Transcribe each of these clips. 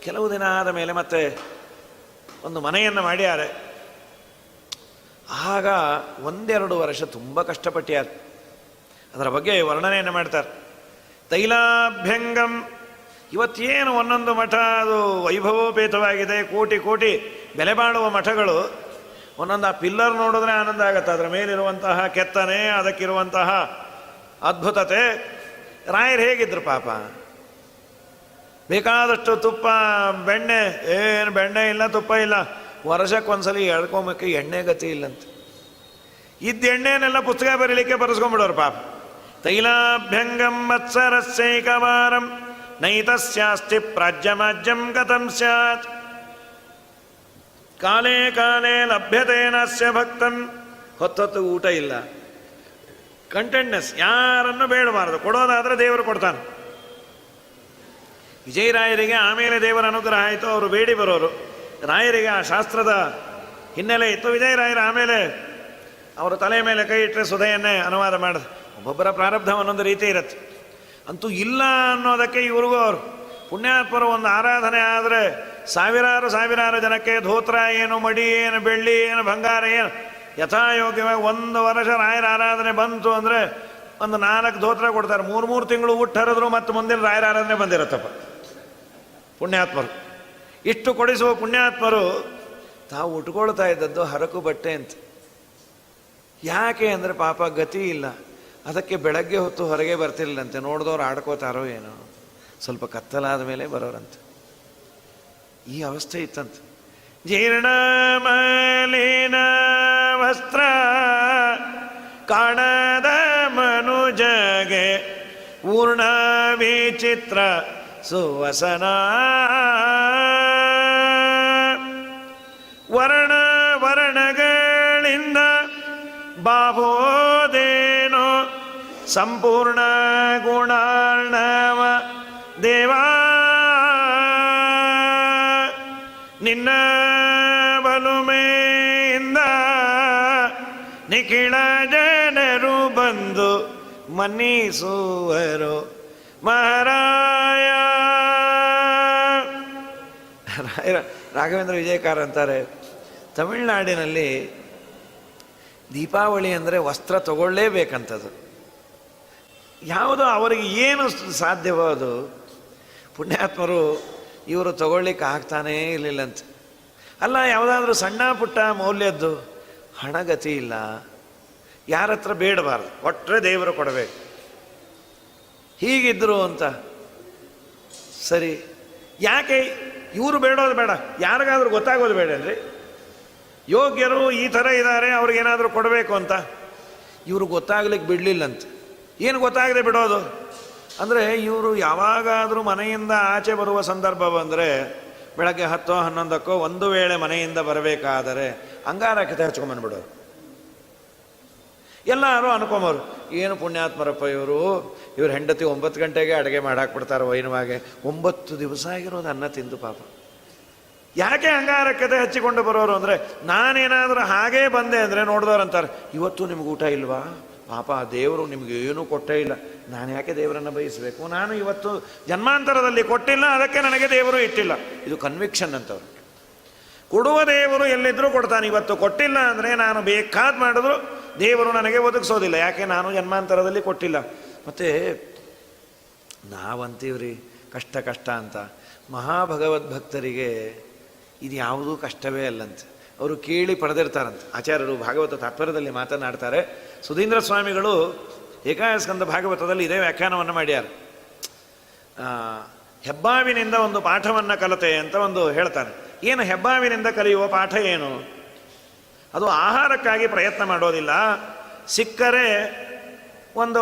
ಕೆಲವು ದಿನ ಆದ ಮೇಲೆ ಮತ್ತೆ ಒಂದು ಮನೆಯನ್ನು ಮಾಡ್ಯಾರೆ. ಆಗ 1-2 ವರ್ಷ ತುಂಬ ಕಷ್ಟಪಟ್ಟ್ಯಾರ. ಅದರ ಬಗ್ಗೆ ವರ್ಣನೆಯನ್ನು ಮಾಡ್ತಾರೆ. ತೈಲಾಭ್ಯಂಗಂ, ಇವತ್ತೇನು ಒಂದೊಂದು ಮಠ ಅದು ವೈಭವೋಪೇತವಾಗಿದೆ, ಕೋಟಿ ಕೋಟಿ ಬೆಲೆ ಬಾಳುವ ಮಠಗಳು. ಒಂದೊಂದು ಆ ಪಿಲ್ಲರ್ ನೋಡಿದ್ರೆ ಆನಂದ ಆಗುತ್ತೆ. ಅದರ ಮೇಲಿರುವಂತಹ ಕೆತ್ತನೆ, ಅದಕ್ಕಿರುವಂತಹ ಅದ್ಭುತತೆ. ರಾಯರು ಹೇಗಿದ್ರು ಪಾಪ, ಬೇಕಾದಷ್ಟು ತುಪ್ಪ ಬೆಣ್ಣೆ, ಏನು ಬೆಣ್ಣೆ ಇಲ್ಲ ತುಪ್ಪ ಇಲ್ಲ, ವರ್ಷಕ್ಕೊಂದ್ಸಲಿ ಎಳ್ಕೊಂಬೇಕು, ಎಣ್ಣೆ ಗತಿ ಇಲ್ಲಂತ. ಇದ್ದ ಎಣ್ಣೆನೆಲ್ಲ ಪುಸ್ತಕ ಬರೀಲಿಕ್ಕೆ ಬರೆಸ್ಕೊಂಡ್ಬಿಡೋರು ಪಾಪ. ತೈಲಾಭ್ಯಂಗಂ ಮತ್ಸರಸ್ಯೈಕವಾರಂ ನೈತಸ್ಯಾಸ್ತಿ ಪ್ರಾಜ್ಯಮಾಜ್ಯಂ ಗತಂ ಸ್ಯಾತ್ ಕಾಲೇ ಕಾಲೇ ಲಭ್ಯತೇನಸ್ಯ ಭಕ್ತಂ. ಹೊತ್ತೊತ್ತು ಊಟ ಇಲ್ಲ, ಕಂಟೆಂಟ್ನೆಸ್, ಯಾರನ್ನು ಬೇಡಬಾರದು. ಕೊಡೋದಾದರೆ ದೇವರು ಕೊಡ್ತಾನೆ. ವಿಜಯರಾಯರಿಗೆ ಆಮೇಲೆ ದೇವರ ಅನುಗ್ರಹ ಆಯಿತು, ಅವರು ಬೇಡಿ ಬರೋರು. ರಾಯರಿಗೆ ಆ ಶಾಸ್ತ್ರದ ಹಿನ್ನೆಲೆ ಇತ್ತು. ವಿಜಯರಾಯರ ಆಮೇಲೆ ಅವರು ತಲೆ ಮೇಲೆ ಕೈ ಇಟ್ಟರೆ ಸುಧೆಯನ್ನೇ ಅನುವಾದ ಮಾಡಿದ್ರು. ಒಬ್ಬೊಬ್ಬರ ಪ್ರಾರಬ್ಧ ಒಂದೊಂದು ರೀತಿ ಇರುತ್ತೆ. ಅಂತೂ ಇಲ್ಲ ಅನ್ನೋದಕ್ಕೆ ಇವ್ರಿಗೂ ಅವರು ಪುಣ್ಯಾತ್ಮರು ಒಂದು ಆರಾಧನೆ ಆದರೆ ಸಾವಿರಾರು ಜನಕ್ಕೆ ಧೋತ್ರ ಏನು, ಮಡಿ ಏನು, ಬೆಳ್ಳಿ ಏನು, ಬಂಗಾರ ಏನು ಯಥಾಯೋಗ್ಯವಾಗಿ 1 ವರ್ಷ ರಾಯರ ಆರಾಧನೆ ಬಂತು ಅಂದರೆ ಒಂದು 4 ಧೋತ್ರ ಕೊಡ್ತಾರೆ. 3 ತಿಂಗಳು ಊಟ ಹರಿದ್ರು ಮತ್ತು ಮುಂದಿನ ರಾಯರ ಆರಾಧನೆ ಬಂದಿರುತ್ತಪ್ಪ ಪುಣ್ಯಾತ್ಮರು. ಇಷ್ಟು ಕೊಡಿಸುವ ಪುಣ್ಯಾತ್ಮರು ತಾವು ಉಟ್ಕೊಳ್ತಾ ಇದ್ದದ್ದು ಹರಕು ಬಟ್ಟೆ ಅಂತ. ಯಾಕೆ ಅಂದರೆ ಪಾಪ ಗತಿ ಇಲ್ಲ. ಅದಕ್ಕೆ ಬೆಳಗ್ಗೆ ಹೊತ್ತು ಹೊರಗೆ ಬರ್ತಿರ್ಲಿಲ್ಲಂತೆ. ನೋಡಿದವ್ರು ಆಡ್ಕೋತಾರೋ ಏನೋ, ಸ್ವಲ್ಪ ಕತ್ತಲಾದ ಮೇಲೆ ಬರೋರಂತೆ. ಈ ಅವಸ್ಥೆ ಇತ್ತಂತೆ. ಜೀರ್ಣ ಮಲಿನ ವಸ್ತ್ರ ಕಾಣದ ಮನುಜಗೆ ಪೂರ್ಣ ವಿಚಿತ್ರ ಸುವಸನ ವರ್ಣಗಳಿಂದ ಬಾಬೋದೇನೋ ಸಂಪೂರ್ಣ ಗುಣಾರ್ಣವ ದೇವಾ ನಿನ್ನ ಬಲುಮೆಯಿಂದ ನಿಖಿಳ ಜನರು ಬಂದು ಮನ್ನಿಸುವರು ಮಹಾರಾಯ. ರಾಘವೇಂದ್ರ ವಿಜಯಕಾರ ಅಂತಾರೆ, ತಮಿಳುನಾಡಿನಲ್ಲಿ ದೀಪಾವಳಿ ಅಂದರೆ ವಸ್ತ್ರ ತಗೊಳ್ಳೇಬೇಕಂಥದ್ದು. ಯಾವುದೋ ಅವರಿಗೆ ಏನು ಸಾಧ್ಯವೋ ಅದು. ಪುಣ್ಯಾತ್ಮರು ಇವರು ತಗೊಳ್ಳಿಕ್ಕೆ ಆಗ್ತಾನೇ ಇರಲಿಲ್ಲಂತ. ಅಲ್ಲ, ಯಾವುದಾದ್ರೂ ಸಣ್ಣ ಪುಟ್ಟ ಮೌಲ್ಯದ್ದು ಹಣಗತಿ ಇಲ್ಲ, ಯಾರ ಹತ್ರ ಬೇಡಬಾರ್ದು, ಕೊಟ್ಟರೆ ದೇವರು ಕೊಡಬೇಕು, ಹೀಗಿದ್ರು ಅಂತ. ಸರಿ, ಯಾಕೆ ಇವರು ಬೇಡೋದು ಬೇಡ, ಯಾರಿಗಾದ್ರೂ ಗೊತ್ತಾಗೋದು ಬೇಡ ಅಂದರೆ ಯೋಗ್ಯರು ಈ ಥರ ಇದ್ದಾರೆ, ಅವ್ರಿಗೇನಾದರೂ ಕೊಡಬೇಕು ಅಂತ. ಇವರು ಗೊತ್ತಾಗ್ಲಿಕ್ಕೆ ಬಿಡಲಿಲ್ಲಂತ. ಏನು ಗೊತ್ತಾಗದೆ ಬಿಡೋದು ಅಂದರೆ, ಇವರು ಯಾವಾಗಾದರೂ ಮನೆಯಿಂದ ಆಚೆ ಬರುವ ಸಂದರ್ಭ ಬಂದರೆ ಬೆಳಗ್ಗೆ 10-11 ಒಂದು ವೇಳೆ ಮನೆಯಿಂದ ಬರಬೇಕಾದರೆ ಅಂಗಾರಕ್ಕೆ ಹಚ್ಕೊಂಬಂದ್ಬಿಡೋರು. ಎಲ್ಲರೂ ಅನ್ಕೊಂಬರು, ಏನು ಪುಣ್ಯಾತ್ಮರಪ್ಪ ಇವ್ರ ಹೆಂಡತಿ 9 ಗಂಟೆಗೆ ಅಡುಗೆ ಮಾಡಾಕ್ಬಿಡ್ತಾರೆ ವೈನವಾಗೆ. 9 ದಿವಸ ಆಗಿರೋದು ಅನ್ನ ತಿಂದು ಪಾಪ. ಯಾಕೆ ಅಂಗಾರಕ್ಕೆ ಹಚ್ಚಿಕೊಂಡು ಬರೋರು ಅಂದರೆ, ನಾನೇನಾದರೂ ಹಾಗೇ ಬಂದೆ ಅಂದರೆ ನೋಡಿದವ್ರು ಅಂತಾರೆ, ಇವತ್ತು ನಿಮ್ಗೆ ಊಟ ಇಲ್ವಾ ಪಾಪ, ದೇವರು ನಿಮ್ಗೆ ಏನೂ ಕೊಟ್ಟೇ ಇಲ್ಲ, ನಾನು ಯಾಕೆ ದೇವರನ್ನು ಬಯಸಬೇಕು, ನಾನು ಇವತ್ತು ಜನ್ಮಾಂತರದಲ್ಲಿ ಕೊಟ್ಟಿಲ್ಲ, ಅದಕ್ಕೆ ನನಗೆ ದೇವರು ಇಟ್ಟಿಲ್ಲ. ಇದು ಕನ್ವಿಕ್ಷನ್ ಅಂತವ್ರು. ಕೊಡುವ ದೇವರು ಎಲ್ಲಿದ್ದರೂ ಕೊಡ್ತಾನೆ. ಇವತ್ತು ಕೊಟ್ಟಿಲ್ಲ ಅಂದರೆ ನಾನು ಬೇಕಾದ್ ಮಾಡಿದ್ರು ದೇವರು ನನಗೆ ಒದಗಿಸೋದಿಲ್ಲ, ಯಾಕೆ ನಾನು ಜನ್ಮಾಂತರದಲ್ಲಿ ಕೊಟ್ಟಿಲ್ಲ. ಮತ್ತು ನಾವಂತೀವ್ರಿ ಕಷ್ಟ ಅಂತ. ಮಹಾಭಗವದ್ಭಕ್ತರಿಗೆ ಇದು ಯಾವುದೂ ಕಷ್ಟವೇ ಅಲ್ಲಂತೆ. ಅವರು ಕೇಳಿ ಪಡೆದಿರ್ತಾರಂತೆ. ಆಚಾರ್ಯರು ಭಾಗವತ ತಾತ್ಪರ್ಯದಲ್ಲಿ ಮಾತನಾಡ್ತಾರೆ. ಸುಧೀಂದ್ರ ಸ್ವಾಮಿಗಳು ಏಕಾಸ್ಕಂದ ಭಾಗವತದಲ್ಲಿ ಇದೇ ವ್ಯಾಖ್ಯಾನವನ್ನು ಮಾಡ್ಯಾರ. ಹೆಬ್ಬಾವಿನಿಂದ ಒಂದು ಪಾಠವನ್ನು ಕಲಿತೆ ಅಂತ ಒಂದು ಹೇಳ್ತಾರೆ. ಏನು ಹೆಬ್ಬಾವಿನಿಂದ ಕಲಿಯುವ ಪಾಠ ಏನು? ಅದು ಆಹಾರಕ್ಕಾಗಿ ಪ್ರಯತ್ನ ಮಾಡೋದಿಲ್ಲ. ಸಿಕ್ಕರೆ ಒಂದು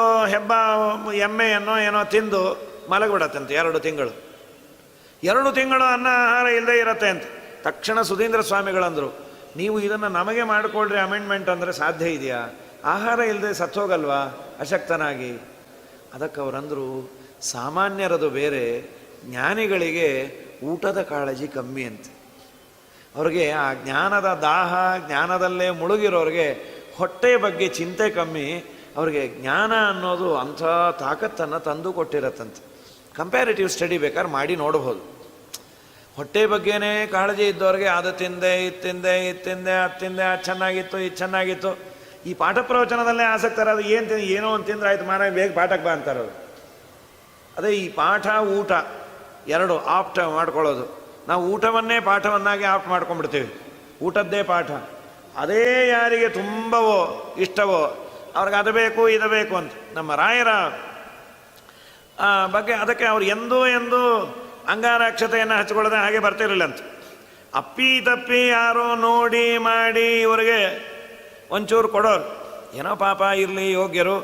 ಎಮ್ಮೆಯನ್ನು ಏನೋ ತಿಂದು ಮಲಗಿಬಿಡತ್ತಂತೆ 2 ತಿಂಗಳು. 2 ತಿಂಗಳು ಅನ್ನ ಆಹಾರ ಇಲ್ಲದೆ ಇರತ್ತೆ ಅಂತ. ತಕ್ಷಣ ಸುಧೀಂದ್ರ ಸ್ವಾಮಿಗಳಂದರು, ನೀವು ಇದನ್ನು ನಮಗೆ ಮಾಡಿಕೊಳ್ರಿ ಅಮೆಂಡ್ಮೆಂಟ್ ಅಂದರೆ ಸಾಧ್ಯ ಇದೆಯಾ? ಆಹಾರ ಇಲ್ಲದೆ ಸತ್ತೋಗಲ್ವಾ ಅಶಕ್ತನಾಗಿ? ಅದಕ್ಕೆ ಅವರಂದರು, ಸಾಮಾನ್ಯರದು ಬೇರೆ, ಜ್ಞಾನಿಗಳಿಗೆ ಊಟದ ಕಾಳಜಿ ಕಮ್ಮಿ ಅಂತ. ಅವ್ರಿಗೆ ಆ ಜ್ಞಾನದ ದಾಹ, ಜ್ಞಾನದಲ್ಲೇ ಮುಳುಗಿರೋರಿಗೆ ಹೊಟ್ಟೆ ಬಗ್ಗೆ ಚಿಂತೆ ಕಮ್ಮಿ. ಅವ್ರಿಗೆ ಜ್ಞಾನ ಅನ್ನೋದು ಅಂಥ ತಾಕತ್ತನ್ನು ತಂದು ಕೊಟ್ಟಿರತ್ತಂತೆ. ಕಂಪ್ಯಾರಿಟಿವ್ ಸ್ಟಡಿ ಬೇಕಾದ್ರೆ ಮಾಡಿ ನೋಡ್ಬೋದು. ಹೊಟ್ಟೆ ಬಗ್ಗೆನೇ ಕಾಳಜಿ ಇದ್ದವ್ರಿಗೆ ಅದು ತಿಂದೆ ಇದು ತಿಂದೆ ಇದು ತಿಂದೆ ಅದು ತಿಂದೆ ಅದು ಚೆನ್ನಾಗಿತ್ತು ಇದು ಚೆನ್ನಾಗಿತ್ತು. ಈ ಪಾಠ ಪ್ರವಚನದಲ್ಲೇ ಆಸಕ್ತರು. ಅದು ಏನೋ ಒಂದು ತಿಂದ್ರೆ ಆಯ್ತು ಮಾರ ಬೇಗ ಪಾಠಕ್ಕೆ ಬಾ ಅಂತಾರದು. ಅದೇ ಈ ಪಾಠ ಊಟ ಎರಡು ಆಪ್ಟ್ ಮಾಡ್ಕೊಳ್ಳೋದು. ನಾವು ಊಟವನ್ನೇ ಪಾಠವನ್ನಾಗಿ ಆಪ್ಟ್ ಮಾಡ್ಕೊಂಡ್ಬಿಡ್ತೀವಿ. ಊಟದ್ದೇ ಪಾಠ. ಅದೇ ಯಾರಿಗೆ ತುಂಬವೋ ಇಷ್ಟವೋ ಅವ್ರಿಗೆ ಅದು ಬೇಕು ಇದು ಬೇಕು ಅಂತ. ನಮ್ಮ ರಾಯರ ಬಗ್ಗೆ ಅದಕ್ಕೆ ಅವ್ರು ಎಂದೂ ಅಂಗಾರಕ್ಷತೆಯನ್ನು ಹಚ್ಕೊಳ್ಳದೆ ಹಾಗೆ ಬರ್ತಿರಲಿಲ್ಲ ಅಂತ. ಅಪ್ಪಿ ತಪ್ಪಿ ಯಾರೋ ನೋಡಿ ಮಾಡಿ ಇವರಿಗೆ ಒಂಚೂರು ಕೊಡೋರು. ಏನೋ ಪಾಪ ಇರಲಿ ಯೋಗ್ಯರು,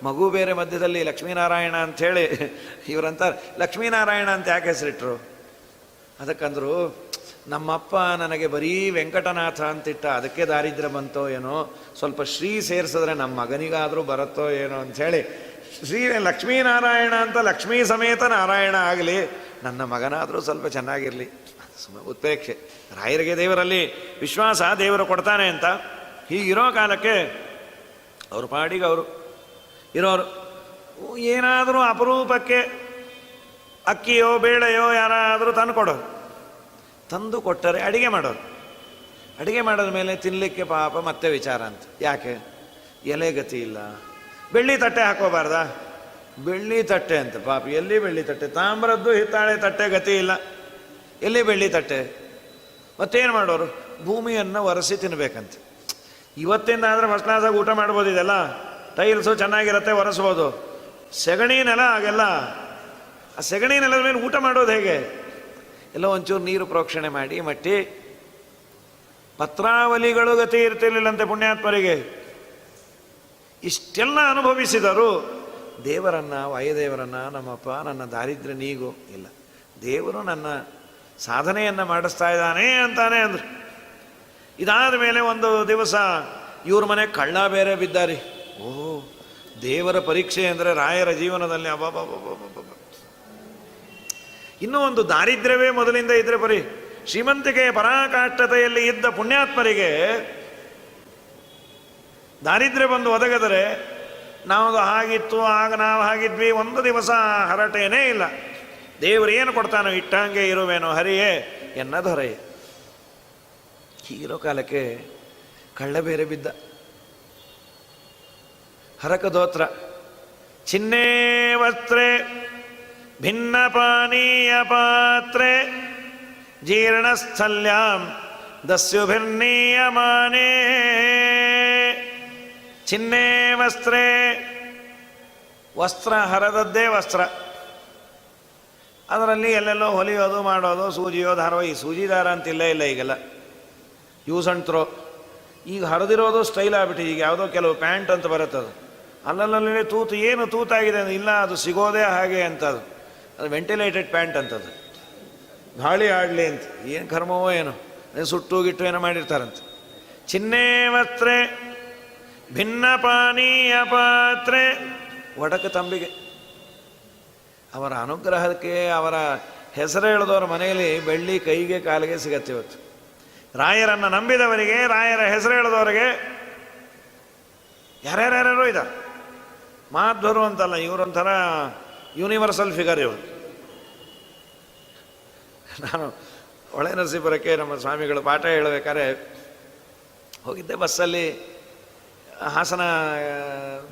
ಮಗು ಬೇರೆ ಮಧ್ಯದಲ್ಲಿ ಲಕ್ಷ್ಮೀನಾರಾಯಣ ಅಂಥೇಳಿ ಇವರಂತಾರೆ. ಲಕ್ಷ್ಮೀನಾರಾಯಣ ಅಂತ ಯಾಕೆ ಹೆಸರಿಟ್ರು? ಅದಕ್ಕಂದ್ರು ನಮ್ಮಪ್ಪ ನನಗೆ ಬರೀ ವೆಂಕಟನಾಥ ಅಂತಿಟ್ಟ, ಅದಕ್ಕೆ ದಾರಿದ್ರ್ಯ ಬಂತೋ ಏನೋ, ಸ್ವಲ್ಪ ಶ್ರೀ ಸೇರಿಸಿದ್ರೆ ನಮ್ಮ ಮಗನಿಗಾದರೂ ಬರುತ್ತೋ ಏನೋ ಅಂಥೇಳಿ ಶ್ರೀ ಲಕ್ಷ್ಮೀನಾರಾಯಣ ಅಂತ ಲಕ್ಷ್ಮೀ ಸಮೇತ ನಾರಾಯಣ ಆಗಲಿ, ನನ್ನ ಮಗನಾದರೂ ಸ್ವಲ್ಪ ಚೆನ್ನಾಗಿರಲಿ. ಉತ್ಪ್ರೇಕ್ಷೆ. ರಾಯರಿಗೆ ದೇವರಲ್ಲಿ ವಿಶ್ವಾಸ, ದೇವರು ಕೊಡ್ತಾನೆ ಅಂತ. ಹೀಗಿರೋ ಕಾಲಕ್ಕೆ ಅವ್ರ ಪಾಡಿಗೆ ಅವರು ಇರೋರು. ಏನಾದರೂ ಅಪರೂಪಕ್ಕೆ ಅಕ್ಕಿಯೋ ಬೇಳೆಯೋ ಯಾರಾದರೂ ತಂದು ಕೊಡೋರು. ತಂದು ಕೊಟ್ಟರೆ ಅಡಿಗೆ ಮಾಡೋರು. ಅಡಿಗೆ ಮಾಡಿದ ಮೇಲೆ ತಿನ್ನಲಿಕ್ಕೆ ಪಾಪ ಮತ್ತೆ ವಿಚಾರ ಅಂತ. ಯಾಕೆ? ಎಲೆ ಗತಿ ಇಲ್ಲ. ಬೆಳ್ಳಿ ತಟ್ಟೆ ಹಾಕೋಬಾರ್ದಾ? ಬೆಳ್ಳಿ ತಟ್ಟೆ ಅಂತ. ಪಾಪ ಎಲ್ಲಿ ಬೆಳ್ಳಿ ತಟ್ಟೆ? ತಾಮ್ರದ್ದು ಹಿತ್ತಾಳೆ ತಟ್ಟೆ ಗತಿ ಇಲ್ಲ, ಎಲ್ಲಿ ಬೆಳ್ಳಿ ತಟ್ಟೆ? ಮತ್ತೇನು ಮಾಡೋರು? ಭೂಮಿಯನ್ನು ಒರೆಸಿ ತಿನ್ನಬೇಕಂತ. ಇವತ್ತಿಂದ ಆದರೆ ಫಸ್ಟ್ ಕ್ಲಾಸಾಗಿ ಊಟ ಮಾಡ್ಬೋದು. ಇದೆಲ್ಲ ಟೈಲ್ಸು ಚೆನ್ನಾಗಿರುತ್ತೆ, ಒರೆಸ್ಬೋದು. ಸೆಗಣಿ ನೆಲ ಹಾಗೆಲ್ಲ. ಆ ಸೆಗಣಿ ನೆಲದ ಮೇಲೆ ಊಟ ಮಾಡೋದು ಹೇಗೆ? ಎಲ್ಲ ಒಂಚೂರು ನೀರು ಪ್ರೋಕ್ಷಣೆ ಮಾಡಿ ಮಟ್ಟಿ. ಪತ್ರಾವಲಿಗಳು ಗತಿ ಇರ್ತಿರ್ಲಿಲ್ಲಂತೆ ಪುಣ್ಯಾತ್ಮರಿಗೆ. ಇಷ್ಟೆಲ್ಲ ಅನುಭವಿಸಿದರು. ದೇವರನ್ನ, ವಾಯುದೇವರನ್ನ, ನಮ್ಮಪ್ಪ ನನ್ನ ದಾರಿದ್ರ್ಯ ನೀಗು ಇಲ್ಲ, ದೇವರು ನನ್ನ ಸಾಧನೆಯನ್ನು ಮಾಡಿಸ್ತಾ ಇದ್ದಾನೆ ಅಂತಾನೆ ಅಂದರು. ಇದಾದ ಮೇಲೆ ಒಂದು ದಿವಸ ಇವ್ರ ಮನೆ ಕಳ್ಳ ಬೇರೆ ಬಿದ್ದಾರಿ. ದೇವರ ಪರೀಕ್ಷೆ ಅಂದರೆ ರಾಯರ ಜೀವನದಲ್ಲಿ ಅಬ್ಬಬ್ಬಬ್ಬಬ್ಬಬ್ಬ. ಇನ್ನೂ ಒಂದು ದಾರಿದ್ರ್ಯವೇ ಮೊದಲಿಂದ ಇದ್ರೆ ಬರೀ ಶ್ರೀಮಂತಿಕೆಯ ಪರಾಕಾಷ್ಠತೆಯಲ್ಲಿ ಇದ್ದ ಪುಣ್ಯಾತ್ಮರಿಗೆ ದಾರಿದ್ರ್ಯ ಬಂದು ಒದಗದರೆ ನಾವು ಹಾಗಿತ್ತು, ಆಗ ನಾವು ಹಾಗಿದ್ವಿ, ಒಂದು ದಿವಸ ಹರಟೇನೇ ಇಲ್ಲ. ದೇವರು ಏನು ಕೊಡ್ತಾನೋ ಇಟ್ಟಂಗೆ ಇರುವೇನೋ ಹರಿಯೇ ಎನ್ನದೊರೆಯೇ. ಹೀಗಿರೋ ಕಾಲಕ್ಕೆ ಕಳ್ಳ ಬೇರೆ ಬಿದ್ದ. ಹರಕದೋತ್ರ ಚಿನ್ನೇ ವಸ್ತ್ರೆ ಭಿನ್ನ ಪಾನೀಯ ಪಾತ್ರೆ ಜೀರ್ಣಸ್ಥಲ್ಯಾಂ ದಸ್ಯುಭಿರ್ನೀಯಮಾನೇ. ಚಿನ್ನೇ ವಸ್ತ್ರೆ, ವಸ್ತ್ರ ಹರದದ್ದೇ ವಸ್ತ್ರ. ಅದರಲ್ಲಿ ಎಲ್ಲೆಲ್ಲೋ ಹೊಲಿಯೋದು ಮಾಡೋದು, ಸೂಜಿಯೋ ದಾರ. ಈ ಸೂಜಿ ದಾರ ಅಂತಿಲ್ಲ ಇಲ್ಲ ಈಗೆಲ್ಲ, ಯೂಸ್ ಅಂಡ್ ಥ್ರೋ. ಈಗ ಹರಿದಿರೋದು ಸ್ಟೈಲ್ ಆಗ್ಬಿಟ್ಟು. ಈಗ ಯಾವುದೋ ಕೆಲವು ಪ್ಯಾಂಟ್ ಅಂತ ಬರುತ್ತದು, ಅಲ್ಲಲ್ಲಿ ತೂತು. ಏನು ತೂತಾಗಿದೆ ಇಲ್ಲ, ಅದು ಸಿಗೋದೇ ಹಾಗೆ ಅಂತದು. ಅದು ವೆಂಟಿಲೇಟೆಡ್ ಪ್ಯಾಂಟ್ ಅಂತದು, ಗಾಳಿ ಆಡಲಿ ಅಂತ. ಏನು ಕರ್ಮವೋ ಏನೋ, ಸುಟ್ಟು ಗಿಟ್ಟು ಏನೋ ಮಾಡಿರ್ತಾರಂತೆ. ಚಿನ್ನೇ ವಸ್ತ್ರೆ ಭಿನ್ನ ಪಾನೀಯ ಪಾತ್ರೆ. ಒಡಕ ತಂಬಿಗೆ. ಅವರ ಅನುಗ್ರಹಕ್ಕೆ, ಅವರ ಹೆಸರು ಹೇಳಿದವರ ಮನೆಯಲ್ಲಿ ಬೆಳ್ಳಿ ಕೈಗೆ ಕಾಲಿಗೆ ಸಿಗತ್ತೆ ಇವತ್ತು. ರಾಯರನ್ನು ನಂಬಿದವರಿಗೆ, ರಾಯರ ಹೆಸರು ಹೇಳಿದವರಿಗೆ ಯಾರ್ಯಾರ್ಯಾರೋ ಇದ್ದಾರೆ. ಮಾಧ್ವರು ಅಂತಲ್ಲ, ಇವರೊಂಥರ ಯೂನಿವರ್ಸಲ್ ಫಿಗರ್ ಇವರು. ನಾನು ಹೊಳೆ ನರಸೀಪುರಕ್ಕೆ ನಮ್ಮ ಸ್ವಾಮಿಗಳು ಪಾಠ ಹೇಳಬೇಕಾದ್ರೆ ಹೋಗಿದ್ದೆ. ಬಸ್ಸಲ್ಲಿ, ಹಾಸನ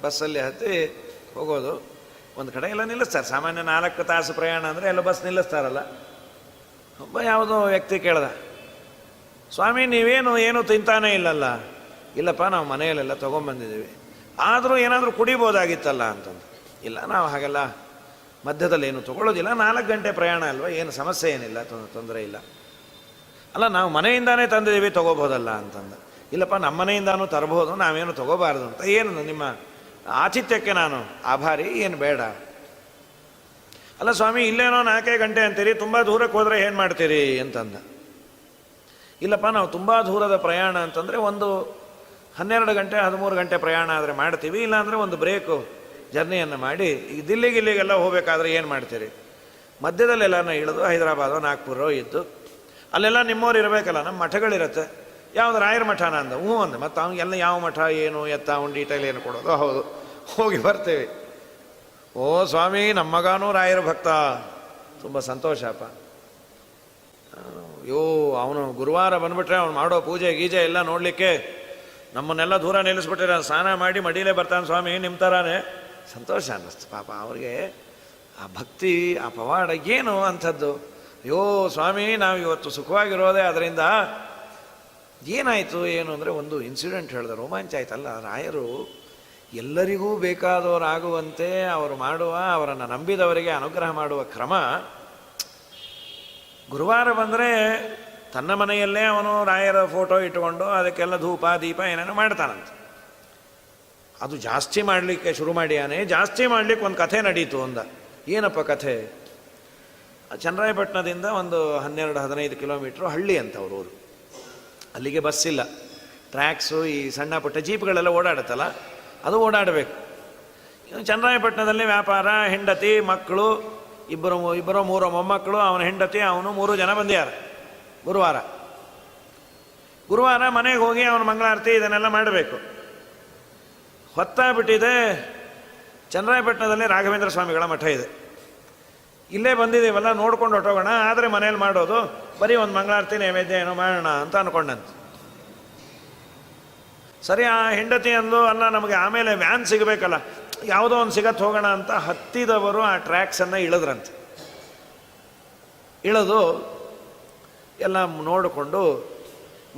ಬಸ್ಸಲ್ಲಿ ಹತ್ತಿ ಹೋಗೋದು. ಒಂದು ಕಡೆ ಎಲ್ಲ ನಿಲ್ಲಿಸ್ತಾರೆ. ಸಾಮಾನ್ಯ 4 ತಾಸು ಪ್ರಯಾಣ ಅಂದರೆ ಎಲ್ಲ ಬಸ್ ನಿಲ್ಲಿಸ್ತಾರಲ್ಲ. ಒಬ್ಬ ಯಾವುದೋ ವ್ಯಕ್ತಿ ಕೇಳ್ದ, ಸ್ವಾಮಿ ಏನು ತಿಂತಾನೇ ಇಲ್ಲಲ್ಲ? ಇಲ್ಲಪ್ಪ, ನಾವು ಮನೆಯಲ್ಲೆಲ್ಲ ತೊಗೊಂಬಂದಿದ್ದೀವಿ, ಆದರೂ ಏನಾದರೂ ಕುಡಿಬೋದಾಗಿತ್ತಲ್ಲ ಅಂತಂದು. ಇಲ್ಲ, ನಾವು ಹಾಗೆಲ್ಲ ಮಧ್ಯದಲ್ಲಿ ಏನು ತೊಗೊಳ್ಳೋದಿಲ್ಲ, 4 ಗಂಟೆ ಪ್ರಯಾಣ ಅಲ್ವಾ, ಏನು ಸಮಸ್ಯೆ ಏನಿಲ್ಲ, ತೊಂದರೆ ಇಲ್ಲ. ಅಲ್ಲ, ನಾವು ಮನೆಯಿಂದಾನೇ ತಂದಿದ್ದೀವಿ, ತೊಗೋಬೋದಲ್ಲ ಅಂತಂದ. ಇಲ್ಲಪ್ಪ, ನಮ್ಮ ಮನೆಯಿಂದಾನು ತರಬಹುದು, ನಾವೇನು ತೊಗೋಬಾರ್ದು ಅಂತ. ಏನು ನಿಮ್ಮ ಆತಿಥ್ಯಕ್ಕೆ ನಾನು ಆಭಾರಿ, ಏನು ಬೇಡ. ಅಲ್ಲ ಸ್ವಾಮಿ, ಇಲ್ಲೇನೋ 4 ಗಂಟೆ ಅಂತೀರಿ, ತುಂಬ ದೂರಕ್ಕೆ ಹೋದರೆ ಏನು ಮಾಡ್ತೀರಿ ಅಂತಂದ. ಇಲ್ಲಪ್ಪ, ನಾವು ತುಂಬ ದೂರದ ಪ್ರಯಾಣ ಅಂತಂದರೆ ಒಂದು 12 ಗಂಟೆ 13 ಗಂಟೆ ಪ್ರಯಾಣ ಆದರೆ ಮಾಡ್ತೀವಿ. ಇಲ್ಲಾಂದರೆ ಒಂದು ಬ್ರೇಕು ಜರ್ನಿಯನ್ನು ಮಾಡಿ, ಈಗ ದಿಲ್ಲಿಗೆಲ್ಲ ಹೋಗಬೇಕಾದ್ರೆ ಏನು ಮಾಡ್ತೀರಿ? ಮಧ್ಯದಲ್ಲೆಲ್ಲನ ಇಳಿದು ಹೈದರಾಬಾದೋ ನಾಗ್ಪುರೋ ಇದ್ದು ಅಲ್ಲೆಲ್ಲ ನಿಮ್ಮವ್ರು ಇರಬೇಕಲ್ಲ, ನಮ್ಮ ಮಠಗಳಿರುತ್ತೆ. ಯಾವುದು ರಾಯರ ಮಠನ ಅಂದ. ಹ್ಞೂ ಅಂದೆ. ಮತ್ತು ಅವ್ನಿಗೆಲ್ಲ ಯಾವ ಮಠ ಏನು ಎತ್ತ ಅವ್ನು ಡೀಟೇಲ್ ಏನು ಕೊಡೋದು? ಹೌದು, ಹೋಗಿ ಬರ್ತೇವೆ. ಓ ಸ್ವಾಮಿ, ನಮ್ಮ ಮಗನೂ ರಾಯರ ಭಕ್ತ, ತುಂಬ ಸಂತೋಷಪ್ಪ. ಅಯ್ಯೋ ಅವನು ಗುರುವಾರ ಬಂದುಬಿಟ್ರೆ ಅವ್ನು ಮಾಡೋ ಪೂಜೆ ಗೀಜೆ ಎಲ್ಲ ನೋಡಲಿಕ್ಕೆ ನಮ್ಮನ್ನೆಲ್ಲ ದೂರ ನಿಲ್ಲಿಸ್ಬಿಟ್ಟಿರ, ಸ್ನಾನ ಮಾಡಿ ಮಡಿಲೇ ಬರ್ತಾನೆ ಸ್ವಾಮಿ ನಿಮ್ಮ ಥರನೇ. ಸಂತೋಷ ಅನ್ನಿಸ್ತು ಪಾಪ ಅವ್ರಿಗೆ. ಆ ಭಕ್ತಿ, ಆ ಪವಾಡ ಏನು ಅಂಥದ್ದು. ಅಯ್ಯೋ ಸ್ವಾಮಿ ನಾವು ಇವತ್ತು ಸುಖವಾಗಿರೋದೇ ಅದರಿಂದ. ಏನಾಯಿತು ಏನು ಅಂದರೆ ಒಂದು ಇನ್ಸಿಡೆಂಟ್ ಹೇಳಿದೆ, ರೋಮಾಂಚ ಆಯ್ತಲ್ಲ. ರಾಯರು ಎಲ್ಲರಿಗೂ ಬೇಕಾದವರಾಗುವಂತೆ ಅವರು ಮಾಡುವ, ಅವರನ್ನು ನಂಬಿದವರಿಗೆ ಅನುಗ್ರಹ ಮಾಡುವ ಕ್ರಮ. ಗುರುವಾರ ಬಂದರೆ ತನ್ನ ಮನೆಯಲ್ಲೇ ಅವನು ರಾಯರ ಫೋಟೋ ಇಟ್ಟುಕೊಂಡು ಅದಕ್ಕೆಲ್ಲ ಧೂಪ ದೀಪ ಏನೇನೋ ಮಾಡ್ತಾನಂತೆ. ಅದು ಜಾಸ್ತಿ ಮಾಡಲಿಕ್ಕೆ ಶುರು ಮಾಡಿಯಾನೆ. ಜಾಸ್ತಿ ಮಾಡಲಿಕ್ಕೆ ಒಂದು ಕಥೆ ನಡೀತು ಅಂದ. ಏನಪ್ಪ ಕಥೆ? ಚನ್ನರಾಯಪಟ್ಟಣದಿಂದ ಒಂದು 12-15 ಕಿಲೋಮೀಟ್ರು ಹಳ್ಳಿ ಅಂತ ಅವ್ರ ಊರು. ಅಲ್ಲಿಗೆ ಬಸ್ ಇಲ್ಲ, ಟ್ರ್ಯಾಕ್ಸು, ಈ ಸಣ್ಣ ಪುಟ್ಟ ಜೀಪ್ಗಳೆಲ್ಲ ಓಡಾಡುತ್ತಲ್ಲ, ಅದು ಓಡಾಡಬೇಕು. ಚನ್ನರಾಯಪಟ್ಟಣದಲ್ಲಿ ವ್ಯಾಪಾರ, ಹೆಂಡತಿ, ಮಕ್ಕಳು, ಇಬ್ಬರು ಮೂರು ಮೊಮ್ಮಕ್ಕಳು, ಅವನ ಹೆಂಡತಿ, ಅವನು 3 ಜನ ಬಂದ್ಯಾರ. ಗುರುವಾರ ಮನೆಗೆ ಹೋಗಿ ಅವನ ಮಂಗಳಾರತಿ ಇದನ್ನೆಲ್ಲ ಮಾಡಬೇಕು. ಹೊತ್ತಾಗ್ಬಿಟ್ಟಿದೆ. ಚನ್ನರಾಯಪಟ್ಟಣದಲ್ಲಿ ರಾಘವೇಂದ್ರ ಸ್ವಾಮಿಗಳ ಮಠ ಇದೆ. ಇಲ್ಲೇ ಬಂದಿದ್ದೀವಲ್ಲ ನೋಡ್ಕೊಂಡು ಹೊಟ್ಟೋಗೋಣ, ಆದರೆ ಮನೇಲಿ ಮಾಡೋದು ಬರೀ ಒಂದು ಮಂಗಳಾರತಿ ನೈವೇದ್ಯ ಏನೋ ಮಾಡೋಣ ಅಂತ ಅಂದ್ಕೊಂಡಂತೆ. ಸರಿ, ಆ ಹೆಂಡತಿ ಅಂದು ಅಲ್ಲ ನಮಗೆ ಆಮೇಲೆ ವ್ಯಾನ್ ಸಿಗಬೇಕಲ್ಲ, ಯಾವುದೋ ಒಂದು ಸಿಗತ್ತೆ ಹೋಗೋಣ ಅಂತ ಹತ್ತಿದವರು ಆ ಟ್ರ್ಯಾಕ್ಸನ್ನು ಇಳಿದ್ರಂತೆ. ಇಳಿದು ಎಲ್ಲ ನೋಡಿಕೊಂಡು